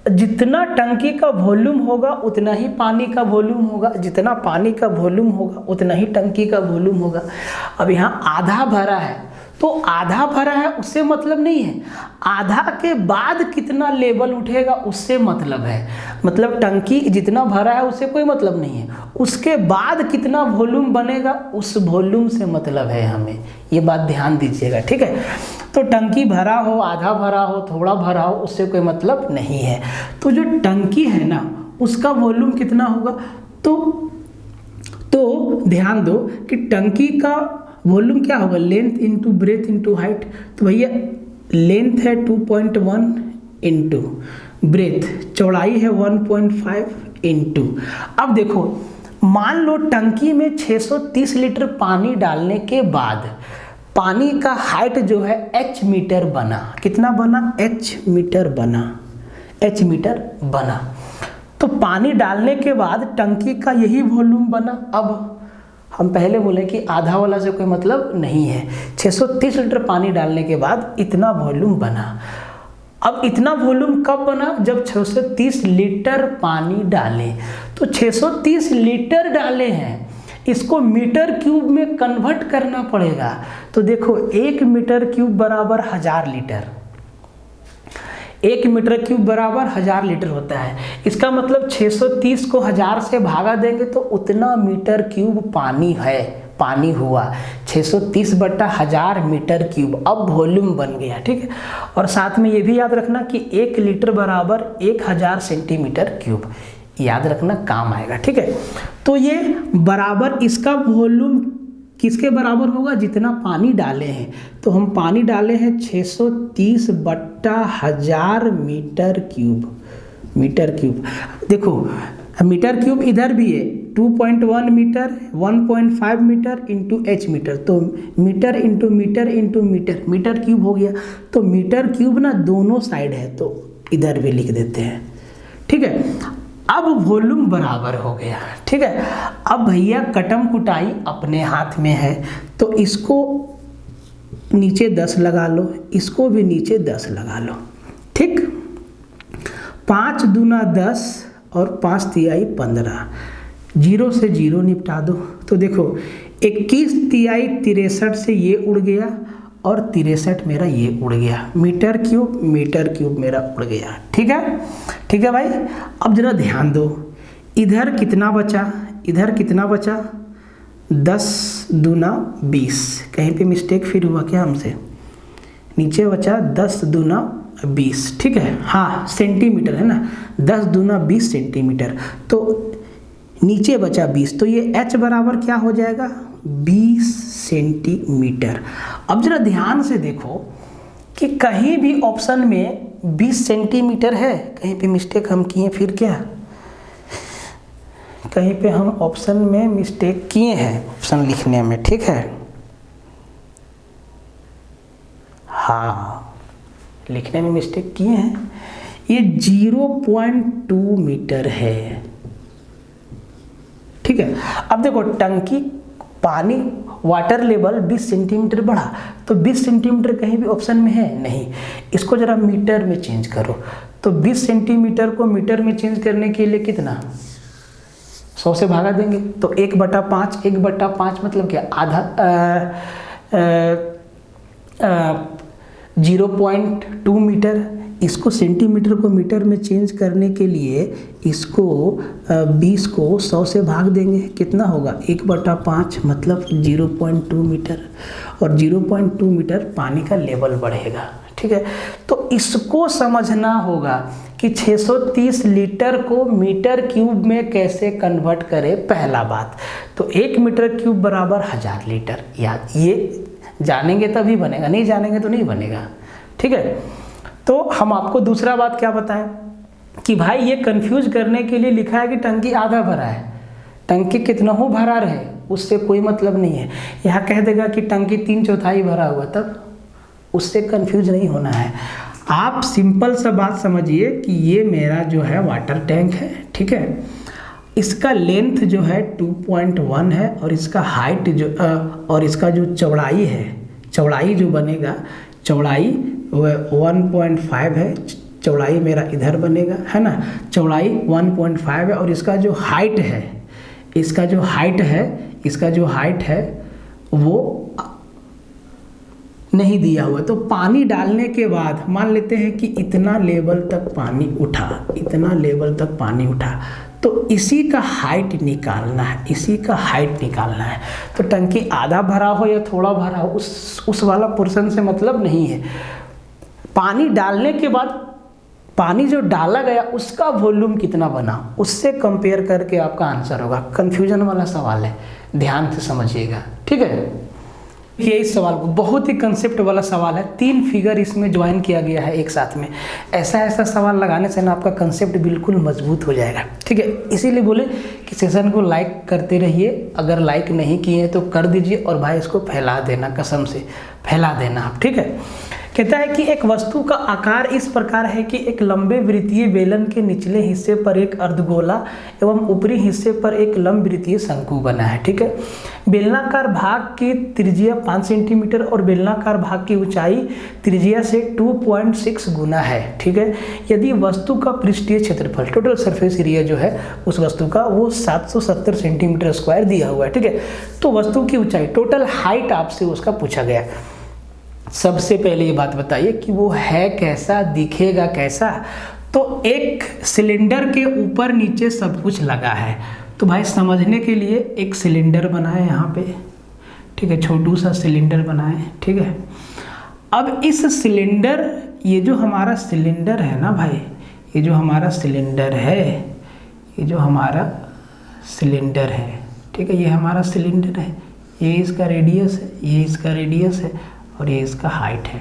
जितना टंकी का वॉल्यूम होगा उतना ही पानी का वॉल्यूम होगा, जितना पानी का वॉल्यूम होगा उतना ही टंकी का वॉल्यूम होगा। अब यहाँ आधा भरा है तो आधा भरा है उससे मतलब नहीं है, आधा के बाद कितना लेवल उठेगा उससे मतलब है। मतलब टंकी जितना भरा है उससे कोई मतलब नहीं है, उसके बाद कितना वॉल्यूम बनेगा उस वॉल्यूम से मतलब है हमें। ये बात ध्यान दीजिएगा, ठीक है। तो टंकी भरा हो, आधा भरा हो, थोड़ा भरा हो, उससे कोई मतलब नहीं है। तो जो टंकी है ना उसका वॉल्यूम कितना होगा, तो ध्यान दो कि टंकी का वॉल्यूम क्या होगा, length into breath into height. तो भैया लेंथ है 2.1 इंटू ब्रेथ, चौड़ाई है 1.5 इंटू। अब देखो मान लो टंकी में 630 लीटर पानी डालने के बाद पानी का हाइट जो है h मीटर बना। कितना बना, h मीटर बना, h मीटर बना। तो पानी डालने के बाद टंकी का यही वॉल्यूम बना। अब हम पहले बोले कि आधा वाला से कोई मतलब नहीं है, 630 लीटर पानी डालने के बाद इतना वॉल्यूम बना। अब इतना वॉल्यूम कब बना, जब 630 लीटर पानी डाले। तो 630 लीटर डाले हैं, इसको मीटर क्यूब में कन्वर्ट करना पड़ेगा। तो देखो 1 मीटर क्यूब बराबर 1000 लीटर, 1 मीटर क्यूब बराबर 1000 लीटर होता है। इसका मतलब 630 को 1000 से भागा देंगे तो उतना मीटर क्यूब पानी है, पानी हुआ 630/1000 मीटर क्यूब। अब वॉल्यूम बन गया, ठीक है। और साथ में ये भी याद रखना कि 1 लीटर बराबर 1000 सेंटीमीटर क्यूब, याद रखना काम आएगा, ठीक है। तो ये बराबर इसका वॉल्यूम किसके बराबर होगा, जितना पानी डाले हैं। तो हम पानी डाले हैं 630/1000 मीटर क्यूब, मीटर क्यूब। देखो मीटर क्यूब इधर भी है, 2.1 metre, 1.5 metre into h metre. तो metre into metre into metre, metre cube हो गया। तो मीटर क्यूब ना दोनों साइड है तो इधर भी लिख देते हैं, ठीक है। अब वॉल्यूम बराबर हो गया, ठीक है। अब भैया कटम कुटाई अपने हाथ में है, तो इसको नीचे 10 लगा लो, इसको भी नीचे 10 लगा लो, ठीक। 5 दूना 10 और 5 तिहाई 15, 0 से 0 निपटा दो। तो देखो 21 तिहाई 63 से ये उड़ गया और 63 मेरा ये उड़ गया, मीटर क्यूब मेरा उड़ गया, ठीक है, ठीक है भाई। अब जरा ध्यान दो, इधर कितना बचा, इधर कितना बचा, 10 दूना 20। कहीं पे मिस्टेक फिर हुआ क्या हमसे, नीचे बचा 10 दूना 20, ठीक है। हाँ सेंटीमीटर है ना, 10 दूना 20 सेंटीमीटर। तो नीचे बचा 20, तो ये h बराबर क्या हो जाएगा, 20 सेंटीमीटर। अब जरा ध्यान से देखो कि कहीं भी ऑप्शन में 20 सेंटीमीटर है, कहीं पे मिस्टेक हम किए फिर क्या, कहीं पे हम ऑप्शन में मिस्टेक किए हैं ऑप्शन लिखने में, ठीक है। हाँ लिखने में मिस्टेक किए हैं, ये 0.2 मीटर है, ठीक है। अब देखो टंकी पानी वाटर लेवल 20 सेंटीमीटर बढ़ा, तो 20 सेंटीमीटर कहीं भी ऑप्शन में है नहीं, इसको जरा मीटर में चेंज करो। तो 20 सेंटीमीटर को मीटर में चेंज करने के लिए कितना, 100 से भागा देंगे। तो 1/5, 1/5 मतलब क्या, आधा 0.2 मीटर। इसको सेंटीमीटर को मीटर में चेंज करने के लिए इसको 20 को 100 से भाग देंगे, कितना होगा, 1/5 मतलब 0.2 मीटर। और 0.2 मीटर पानी का लेवल बढ़ेगा, ठीक है। तो इसको समझना होगा कि 630 लीटर को मीटर क्यूब में कैसे कन्वर्ट करें, पहला बात। तो 1 मीटर क्यूब बराबर 1000 लीटर, याद ये जानेंगे तभी बनेगा, नहीं जानेंगे तो नहीं बनेगा, ठीक है। तो हम आपको दूसरा बात क्या बताएं कि भाई ये कंफ्यूज करने के लिए लिखा है कि टंकी आधा भरा है, टंकी कितना हो भरा रहे उससे कोई मतलब नहीं है। यहाँ कह देगा कि टंकी 3/4 भरा हुआ, तब उससे कंफ्यूज नहीं होना है। आप सिंपल सा बात समझिए कि ये मेरा जो है वाटर टैंक है, ठीक है। इसका लेंथ जो है 2.1 है और इसका हाइट जो और इसका जो चौड़ाई है, चौड़ाई जो बनेगा, चौड़ाई 1.5 है, चौड़ाई मेरा इधर बनेगा, है ना, चौड़ाई 1.5 है, और इसका जो हाइट है, इसका जो हाइट है वो नहीं दिया हुआ। तो पानी डालने के बाद मान लेते हैं कि इतना लेवल तक पानी उठा, इतना लेवल तक पानी उठा, तो इसी का हाइट निकालना है, इसी का हाइट निकालना है। तो टंकी आधा भरा हो या थोड़ा भरा हो, उस वाला पोर्शन से मतलब नहीं है। पानी डालने के बाद पानी जो डाला गया उसका वॉल्यूम कितना बना, उससे कंपेयर करके आपका आंसर होगा। कंफ्यूजन वाला सवाल है, ध्यान से समझिएगा, ठीक है। ये इस सवाल को बहुत ही कंसेप्ट वाला सवाल है, 3 फिगर इसमें ज्वाइन किया गया है एक साथ में। ऐसा सवाल लगाने से ना आपका कंसेप्ट बिल्कुल मजबूत हो जाएगा, ठीक है। इसीलिए बोले कि सेशन को लाइक करते रहिए, अगर लाइक नहीं किए हैं तो कर दीजिए, और भाई इसको फैला देना, कसम से फैला देना आप, ठीक है। कहता है कि एक वस्तु का आकार इस प्रकार है कि एक लंबे वृत्तीय बेलन के निचले हिस्से पर एक अर्धगोला एवं ऊपरी हिस्से पर एक लंब वृत्तीय शंकु बना है, ठीक है। बेलनाकार भाग की त्रिज्या 5 सेंटीमीटर और बेलनाकार भाग की ऊंचाई त्रिज्या से 2.6 गुना है, ठीक है। यदि वस्तु का पृष्ठीय क्षेत्रफल, टोटल सरफेस एरिया जो है उस वस्तु का, वो 770 सेंटीमीटर स्क्वायर दिया हुआ है, ठीक है। तो वस्तु की ऊंचाई, टोटल हाइट आपसे उसका पूछा गया। सबसे पहले ये बात बताइए कि वो है कैसा, दिखेगा कैसा। तो एक सिलेंडर के ऊपर नीचे सब कुछ लगा है, तो भाई समझने के लिए एक सिलेंडर बनाए यहाँ पे, ठीक है, छोटू सा सिलेंडर बनाए, ठीक है। अब इस सिलेंडर, ये जो हमारा सिलेंडर है ना भाई, ये जो हमारा सिलेंडर है, ये जो हमारा सिलेंडर है, ठीक है, ये हमारा सिलेंडर है, ये इसका रेडियस है, ये इसका रेडियस है, और ये इसका हाइट है।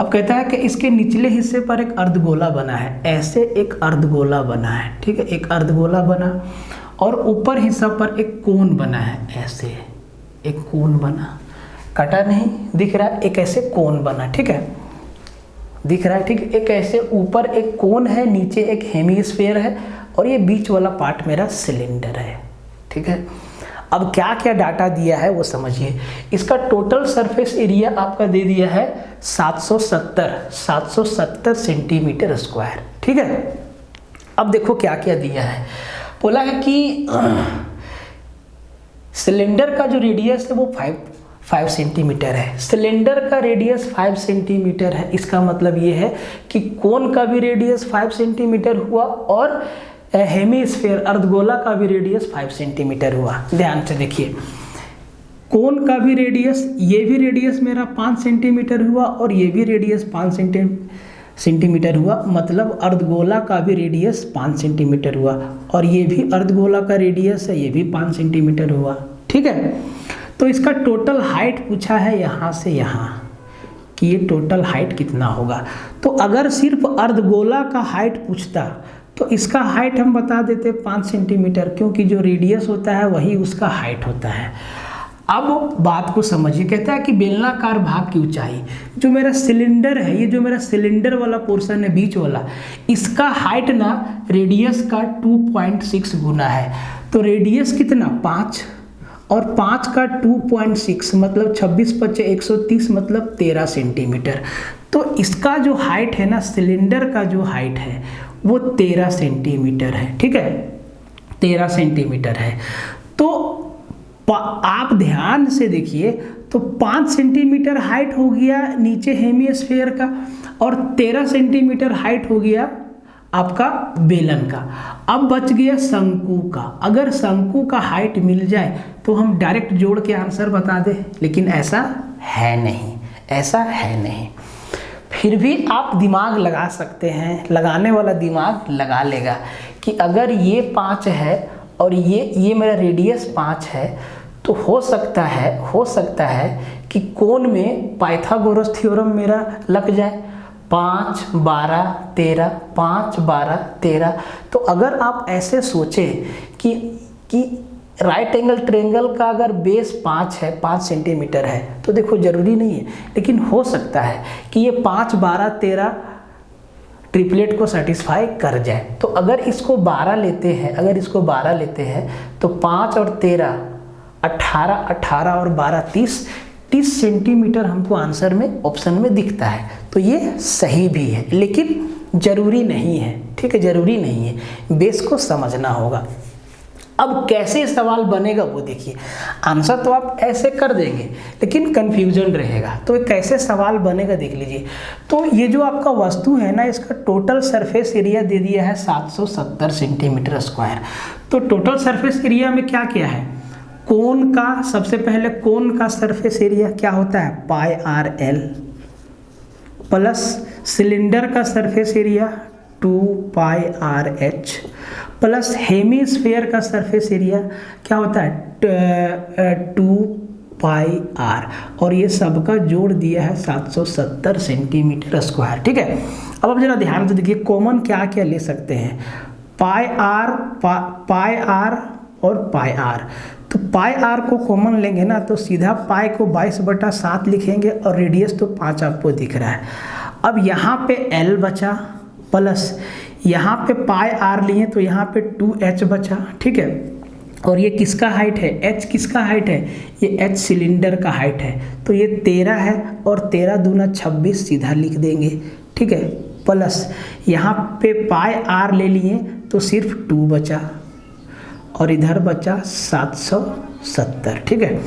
अब कहता है कि इसके निचले हिस्से पर एक अर्धगोला बना है, ऐसे एक अर्धगोला बना है, ठीक है, एक अर्धगोला बना, और ऊपर हिस्सा पर एक कोन बना है, ऐसे एक कोन बना, कटा नहीं दिख रहा है, एक ऐसे कोन बना, ठीक है, दिख रहा है, ठीक है। एक ऐसे ऊपर एक कोन है, नीचे एक हेमीस्फीयर है, और ये बीच वाला पार्ट मेरा सिलेंडर है, ठीक है। अब क्या क्या डाटा दिया है वो समझिए। इसका टोटल सरफेस एरिया आपका दे दिया है 770 सेंटीमीटर स्क्वायर, ठीक है। अब देखो क्या क्या दिया है। बोला है कि सिलेंडर का जो रेडियस है वो 5 सेंटीमीटर है। सिलेंडर का रेडियस 5 सेंटीमीटर है, इसका मतलब ये है कि कोन का भी रेडियस 5 सेंटीमीटर हुआ, और हेमीस्फीयर अर्धगोला का भी रेडियस 5 सेंटीमीटर हुआ। ध्यान से देखिए, कोन का भी रेडियस, ये भी रेडियस मेरा 5 सेंटीमीटर हुआ, और ये भी रेडियस 5 सेंटीमीटर हुआ, मतलब अर्धगोला का भी रेडियस 5 सेंटीमीटर हुआ, और ये भी अर्धगोला का रेडियस है, ये भी 5 सेंटीमीटर हुआ, ठीक है। तो इसका टोटल हाइट पूछा है यहाँ से यहाँ, कि ये टोटल हाइट कितना होगा। तो अगर सिर्फ अर्धगोला का हाइट पूछता तो इसका हाइट हम बता देते 5 सेंटीमीटर, क्योंकि जो रेडियस होता है वही उसका हाइट होता है। अब बात को समझिए, कहता है कि बेलनाकार भाग की ऊंचाई, जो मेरा सिलेंडर है, ये जो मेरा सिलेंडर वाला पोर्शन है बीच वाला, इसका हाइट ना रेडियस का 2.6 गुना है। तो रेडियस कितना 5, और 5 का 2.6 मतलब 26 × 5 = 130, मतलब 13 सेंटीमीटर। तो इसका जो हाइट है ना, सिलेंडर का जो हाइट है वो 13 सेंटीमीटर है, ठीक है, 13 सेंटीमीटर है। तो आप ध्यान से देखिए, तो 5 सेंटीमीटर हाइट हो गया नीचे हेमीस्फीयर का, और 13 सेंटीमीटर हाइट हो गया आपका बेलन का। अब बच गया शंकु का। अगर शंकु का हाइट मिल जाए तो हम डायरेक्ट जोड़ के आंसर बता दें, लेकिन ऐसा है नहीं, ऐसा है नहीं। फिर भी आप दिमाग लगा सकते हैं, लगाने वाला दिमाग लगा लेगा कि अगर ये 5 है और ये मेरा रेडियस 5 है, तो हो सकता है कि कोण में पाइथागोरस थ्योरम मेरा लग जाए, 5 12 13, 5 12 13। तो अगर आप ऐसे सोचें कि राइट एंगल ट्रायंगल का अगर बेस 5 है, 5 सेंटीमीटर है, तो देखो जरूरी नहीं है, लेकिन हो सकता है कि ये 5 12 13 ट्रिपलेट को सेटिस्फाई कर जाए। तो अगर इसको 12 लेते हैं, तो 5 और 13 18, 18 और 12 30 सेंटीमीटर हमको आंसर में ऑप्शन में दिखता है। तो ये सही भी है, लेकिन जरूरी नहीं है, ठीक है, जरूरी नहीं है, बेस को समझना होगा। अब कैसे सवाल बनेगा वो देखिए, आंसर तो आप ऐसे कर देंगे लेकिन कंफ्यूजन रहेगा, तो कैसे सवाल बनेगा देख लीजिए। तो ये जो आपका वस्तु है ना, इसका टोटल सरफेस एरिया दे दिया है 770 सेंटीमीटर स्क्वायर। तो टोटल सरफेस एरिया में क्या क्या है, कोन का, सबसे पहले कोन का सरफेस एरिया क्या होता है पाई आर एल, प्लस सिलेंडर का सरफेस एरिया 2 पाई आर एच, प्लस हेमीस्फेयर का सरफेस एरिया क्या होता है 2 पाई आर, और ये सबका जोड़ दिया है 770 सेंटीमीटर स्क्वायर, ठीक है। अब आप जरा ध्यान से देखिए, कॉमन क्या क्या ले सकते हैं, पाई आर और पाई आर। तो पाई आर को कॉमन लेंगे ना तो सीधा पाई को 22/7 लिखेंगे और रेडियस तो 5 आपको दिख रहा है। अब यहाँ पे L बचा, प्लस यहाँ पे पाई आर लिए तो यहाँ पे 2H बचा, ठीक है। और ये किसका हाइट है, H किसका हाइट है, ये H सिलेंडर का हाइट है, तो ये 13 है और 13 दूना 26 सीधा लिख देंगे, ठीक है। प्लस यहाँ पे पाई आर ले लिए तो सिर्फ 2 बचा और इधर बचा 770, ठीक है।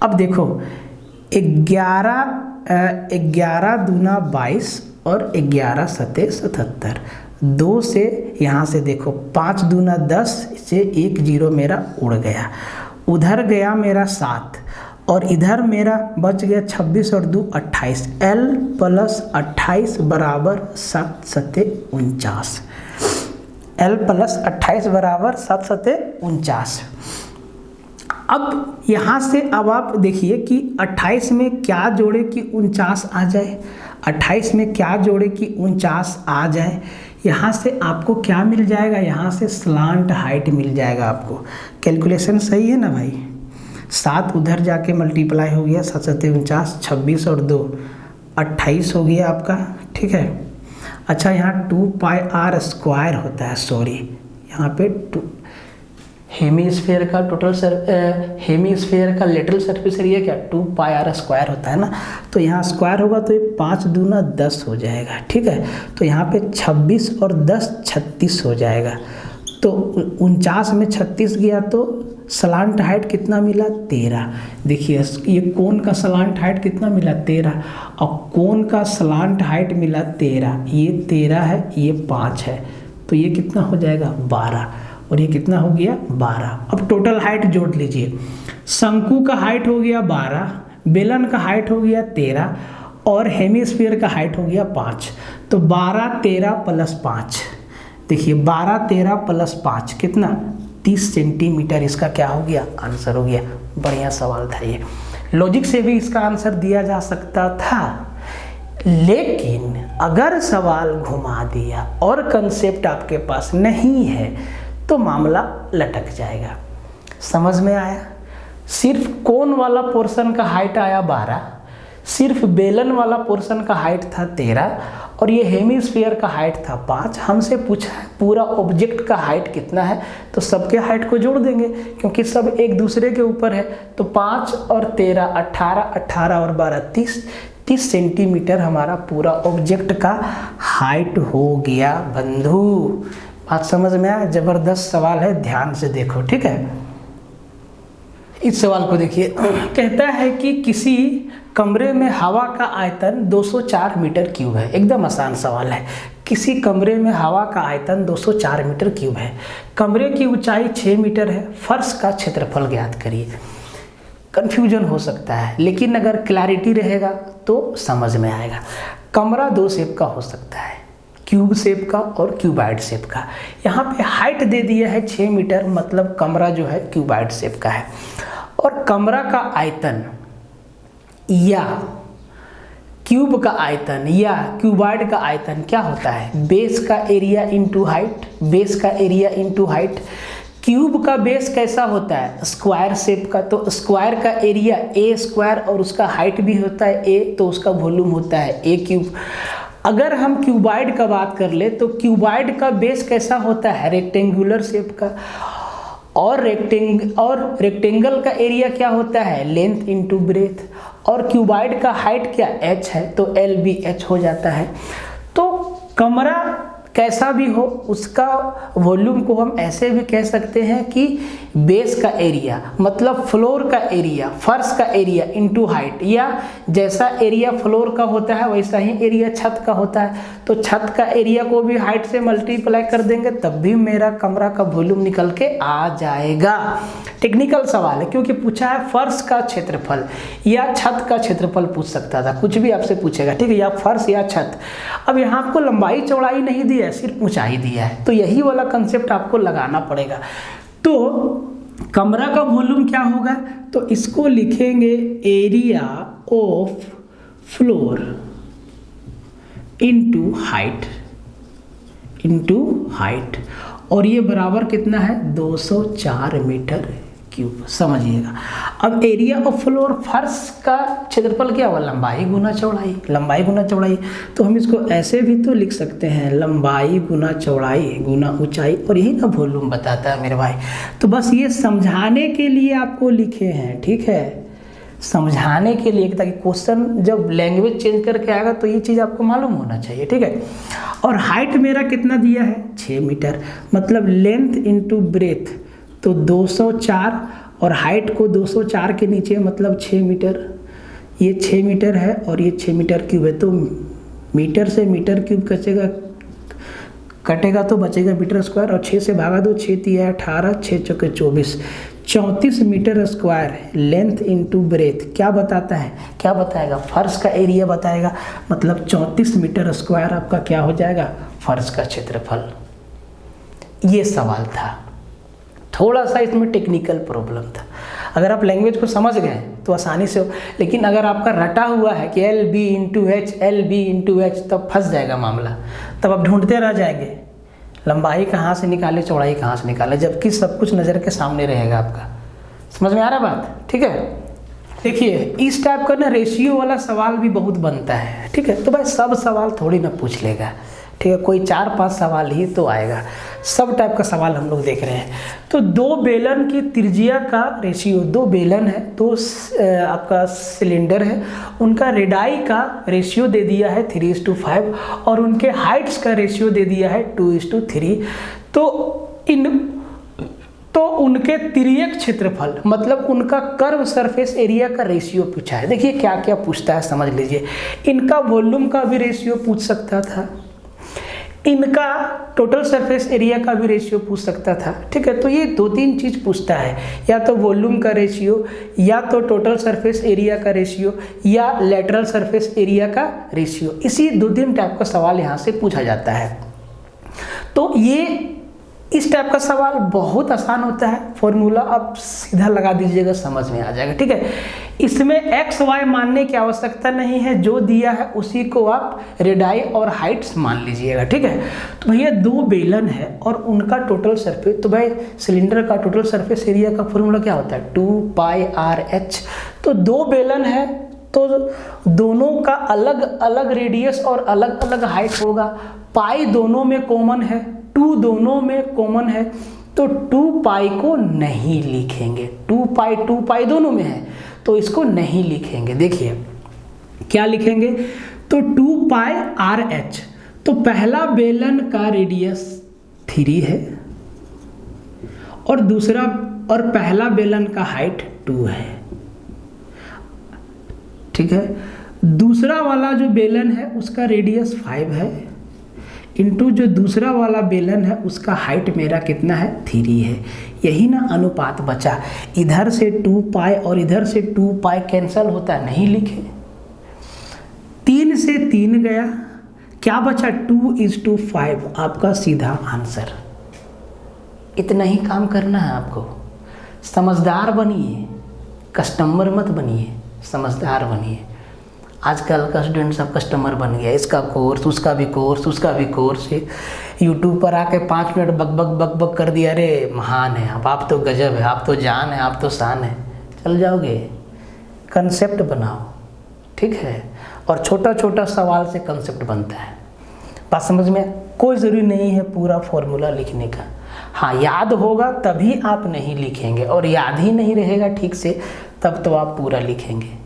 अब देखो 11 दूना 22 और 11 सते 77, 2 से यहाँ से देखो 5 दूना 10 से 1 0 मेरा उड़ गया, उधर गया मेरा 7 और इधर मेरा बच गया 26 और 2 28, L प्लस 28 बराबर 7 सते 49, L प्लस 28 बराबर 7 सते 49। अब यहाँ से अब आप देखिए कि 28 में क्या जोड़े कि 49 आ जाए, 28 में क्या जोड़े कि 49 आ जाए, यहाँ से आपको क्या मिल जाएगा, यहाँ से स्लांट हाइट मिल जाएगा आपको। कैलकुलेशन सही है ना भाई, 7 उधर जाके मल्टीप्लाई हो गया 7 सते 49, 26 और 2 28 हो गया आपका, ठीक है। अच्छा यहाँ 2 पाई आर स्क्वायर होता है, सॉरी यहाँ पे 2 हेमीस्फेयर का टोटल हेमीस्फेयर का लेटरल सरफेस एरिया क्या 2 पाई आर स्क्वायर होता है ना, तो यहाँ स्क्वायर होगा तो ये 5 दूना 10 हो जाएगा, ठीक है। तो यहाँ पे 26 और 10 36 हो जाएगा, तो 49 में 36 गया तो सलांट हाइट कितना मिला 13। देखिए ये कोन का सलांट हाइट कितना मिला 13 और कोन का सलांट हाइट मिला 13, ये 13 है ये 5 है, तो ये कितना हो जाएगा 12 और ये कितना हो गया 12। अब टोटल हाइट जोड़ लीजिए, शंकु का हाइट हो गया 12, बेलन का हाइट हो गया 13 और हेमीस्फीयर का हाइट हो गया 5, तो 12 13 प्लस 5, देखिए 12 13 प्लस 5 कितना 30 सेंटीमीटर, इसका क्या हो गया आंसर हो गया। बढ़िया सवाल था ये, लॉजिक से भी इसका आंसर दिया जा सकता था, लेकिन अगर सवाल घुमा दिया और कंसेप्ट आपके पास नहीं है तो मामला लटक जाएगा। समझ में आया, सिर्फ कोन वाला पोर्शन का हाइट आया 12, सिर्फ बेलन वाला पोर्शन का हाइट था 13 और ये हेमीस्फीयर का हाइट था 5। हमसे पूछा है पूरा ऑब्जेक्ट का हाइट कितना है, तो सबके हाइट को जोड़ देंगे क्योंकि सब एक दूसरे के ऊपर है, तो 5 और 13 18, 18 और 12 30 सेंटीमीटर हमारा पूरा ऑब्जेक्ट का हाइट हो गया। बंधु बात समझ में आया, जबरदस्त सवाल है, ध्यान से देखो, ठीक है। इस सवाल को देखिए, कहता है कि किसी कमरे में हवा का आयतन 204 मीटर क्यूब है। एकदम आसान सवाल है, किसी कमरे में हवा का आयतन 204 मीटर क्यूब है, कमरे की ऊंचाई 6 मीटर है, फर्श का क्षेत्रफल ज्ञात करिए। कंफ्यूजन हो सकता है लेकिन अगर क्लैरिटी रहेगा तो समझ में आएगा। कमरा 2 शेप का हो सकता है, क्यूब शेप का और क्यूबाइड शेप का। यहाँ पे हाइट दे दिया है 6 मीटर, मतलब कमरा जो है क्यूबाइड शेप का है। और कमरा का आयतन या क्यूब का आयतन या क्यूबाइड का आयतन क्या होता है, बेस का एरिया इंटू हाइट, बेस का एरिया इंटू हाइट। क्यूब का बेस कैसा होता है स्क्वायर शेप का, तो स्क्वायर का एरिया ए स्क्वायर और उसका हाइट भी होता है ए, तो उसका वॉल्यूम होता है ए क्यूब। अगर हम क्यूबाइड का बात कर ले तो क्यूबाइड का बेस कैसा होता है रेक्टेंगुलर शेप का, और रेक्टेंगल का एरिया क्या होता है लेंथ इंटू ब्रेथ, और क्यूबाइड का हाइट क्या h है, तो एल भी h हो जाता है। तो कमरा कैसा भी हो उसका वॉल्यूम को हम ऐसे भी कह सकते हैं कि बेस का एरिया मतलब फ्लोर का एरिया, फर्श का एरिया इनटू हाइट, या जैसा एरिया फ्लोर का होता है वैसा ही एरिया छत का होता है। तो छत का एरिया को भी हाइट से मल्टीप्लाई कर देंगे तब भी मेरा कमरा का वॉल्यूम निकल के आ जाएगा। टेक्निकल सवाल है क्योंकि पूछा है फर्श का क्षेत्रफल या छत का क्षेत्रफल पूछ सकता था, कुछ भी आपसे पूछेगा, ठीक है, या फर्श या छत। अब यहाँ आपको लंबाई चौड़ाई नहीं दी है, सिर्फ ऊंचाई दिया है, तो यही वाला कंसेप्ट आपको लगाना पड़ेगा। तो कमरा का वॉल्यूम क्या होगा, तो इसको लिखेंगे area of floor into height, और ये बराबर कितना है 204 मीटर क्यूब। समझिएगा, अब एरिया ऑफ फ्लोर फर्श का क्षेत्रफल क्या हुआ, लंबाई गुना चौड़ाई, तो हम इसको ऐसे भी तो लिख सकते हैं, लंबाई गुना चौड़ाई गुना ऊंचाई, और यही ना वॉल्यूम बताता है मेरे भाई। तो बस ये समझाने के लिए आपको लिखे हैं, ठीक है, समझाने के लिए, ताकि क्वेश्चन जब लैंग्वेज चेंज करके आएगा तो ये चीज़ आपको मालूम होना चाहिए, ठीक है। और हाइट मेरा कितना दिया है 6 मीटर, मतलब लेंथ इंटू ब्रेथ, तो 204 और हाइट को 204 के नीचे मतलब 6 मीटर, ये 6 मीटर है और ये 6 मीटर क्यूब है, तो मीटर से मीटर क्यूब कटेगा तो बचेगा मीटर स्क्वायर, और 6 से भागा दो, 6 तिया 18, 6 चौके 24, 34 metre square length into breadth. क्या बताता है, क्या बताएगा, फर्श का एरिया बताएगा, मतलब 34 मीटर स्क्वायर आपका क्या हो जाएगा, फर्श का क्षेत्रफल। ये सवाल था, थोड़ा सा इसमें टेक्निकल प्रॉब्लम था। अगर आप लैंग्वेज को समझ गए तो आसानी से हो, लेकिन अगर आपका रटा हुआ है कि एल बी इंटू एच तब फंस जाएगा मामला, तब आप ढूंढते रह जाएंगे लंबाई कहाँ से निकाले चौड़ाई कहाँ से निकाले, जबकि सब कुछ नज़र के सामने रहेगा आपका। समझ में आ रहा है बात, ठीक है। देखिए इस टाइप का ना रेशियो वाला सवाल भी बहुत बनता है, ठीक है, तो भाई सब सवाल थोड़ी ना पूछ लेगा, ठीक है, कोई 4-5 सवाल ही तो आएगा, सब टाइप का सवाल हम लोग देख रहे हैं। तो 2 बेलन की त्रिज्या का रेशियो, 2 बेलन है, 2 आपका सिलेंडर है, उनका रेडाई का रेशियो दे दिया है 3:5 और उनके हाइट्स का रेशियो दे दिया है 2:3। तो उनके तिर्यक क्षेत्रफल मतलब उनका कर्व सरफेस एरिया का रेशियो पूछा है। देखिए क्या क्या पूछता है समझ लीजिए, इनका वॉल्यूम का भी रेशियो पूछ सकता था, इनका टोटल सरफेस एरिया का भी रेशियो पूछ सकता था, ठीक है। तो ये 2-3 चीज़ पूछता है, या तो वॉल्यूम का रेशियो, या तो टोटल सरफेस एरिया का रेशियो, या लेटरल सरफेस एरिया का रेशियो। इसी 2-3 टाइप का सवाल यहाँ से पूछा जाता है। तो ये इस टाइप का सवाल बहुत आसान होता है, फॉर्मूला आप सीधा लगा दीजिएगा, समझ में आ जाएगा, ठीक है। इसमें एक्स वाई मानने की आवश्यकता नहीं है, जो दिया है उसी को आप रेडाई और हाइट्स मान लीजिएगा, ठीक है। तो भैया 2 बेलन है और उनका टोटल सरफेस, तो भाई सिलेंडर का टोटल सरफेस एरिया का फॉर्मूला क्या होता है 2πr/h। तो 2 बेलन है तो दोनों का अलग अलग रेडियस और अलग अलग हाइट होगा, पाई दोनों में कॉमन है, 2 दोनों में कॉमन है, तो 2π को नहीं लिखेंगे, 2π दोनों में है तो इसको नहीं लिखेंगे। देखिए क्या लिखेंगे, तो 2πr/h, तो पहला बेलन का रेडियस 3 है और पहला बेलन का हाइट 2 है, ठीक है। दूसरा वाला जो बेलन है उसका रेडियस 5 है, इंटू जो दूसरा वाला बेलन है उसका हाइट मेरा कितना है 3 है। यही ना अनुपात बचा, इधर से 2π और इधर से 2π कैंसिल होता है, नहीं लिखे, 3 से 3 गया, क्या बचा 2:5 आपका सीधा आंसर। इतना ही काम करना है आपको, समझदार बनिए, कस्टमर मत बनिए, समझदार बनिए। आजकल का स्टूडेंट सब कस्टमर बन गया, इसका कोर्स उसका भी कोर्स, यूट्यूब पर आके 5 मिनट बक कर दिया, अरे महान है आप तो गजब है, आप तो जान है, आप तो शान है, चल जाओगे। कंसेप्ट बनाओ, ठीक है, और छोटा छोटा सवाल से कंसेप्ट बनता है। बात समझ में, कोई ज़रूरी नहीं है पूरा फॉर्मूला लिखने का, हाँ याद होगा तभी आप नहीं लिखेंगे, और याद ही नहीं रहेगा ठीक से तब तो आप पूरा लिखेंगे।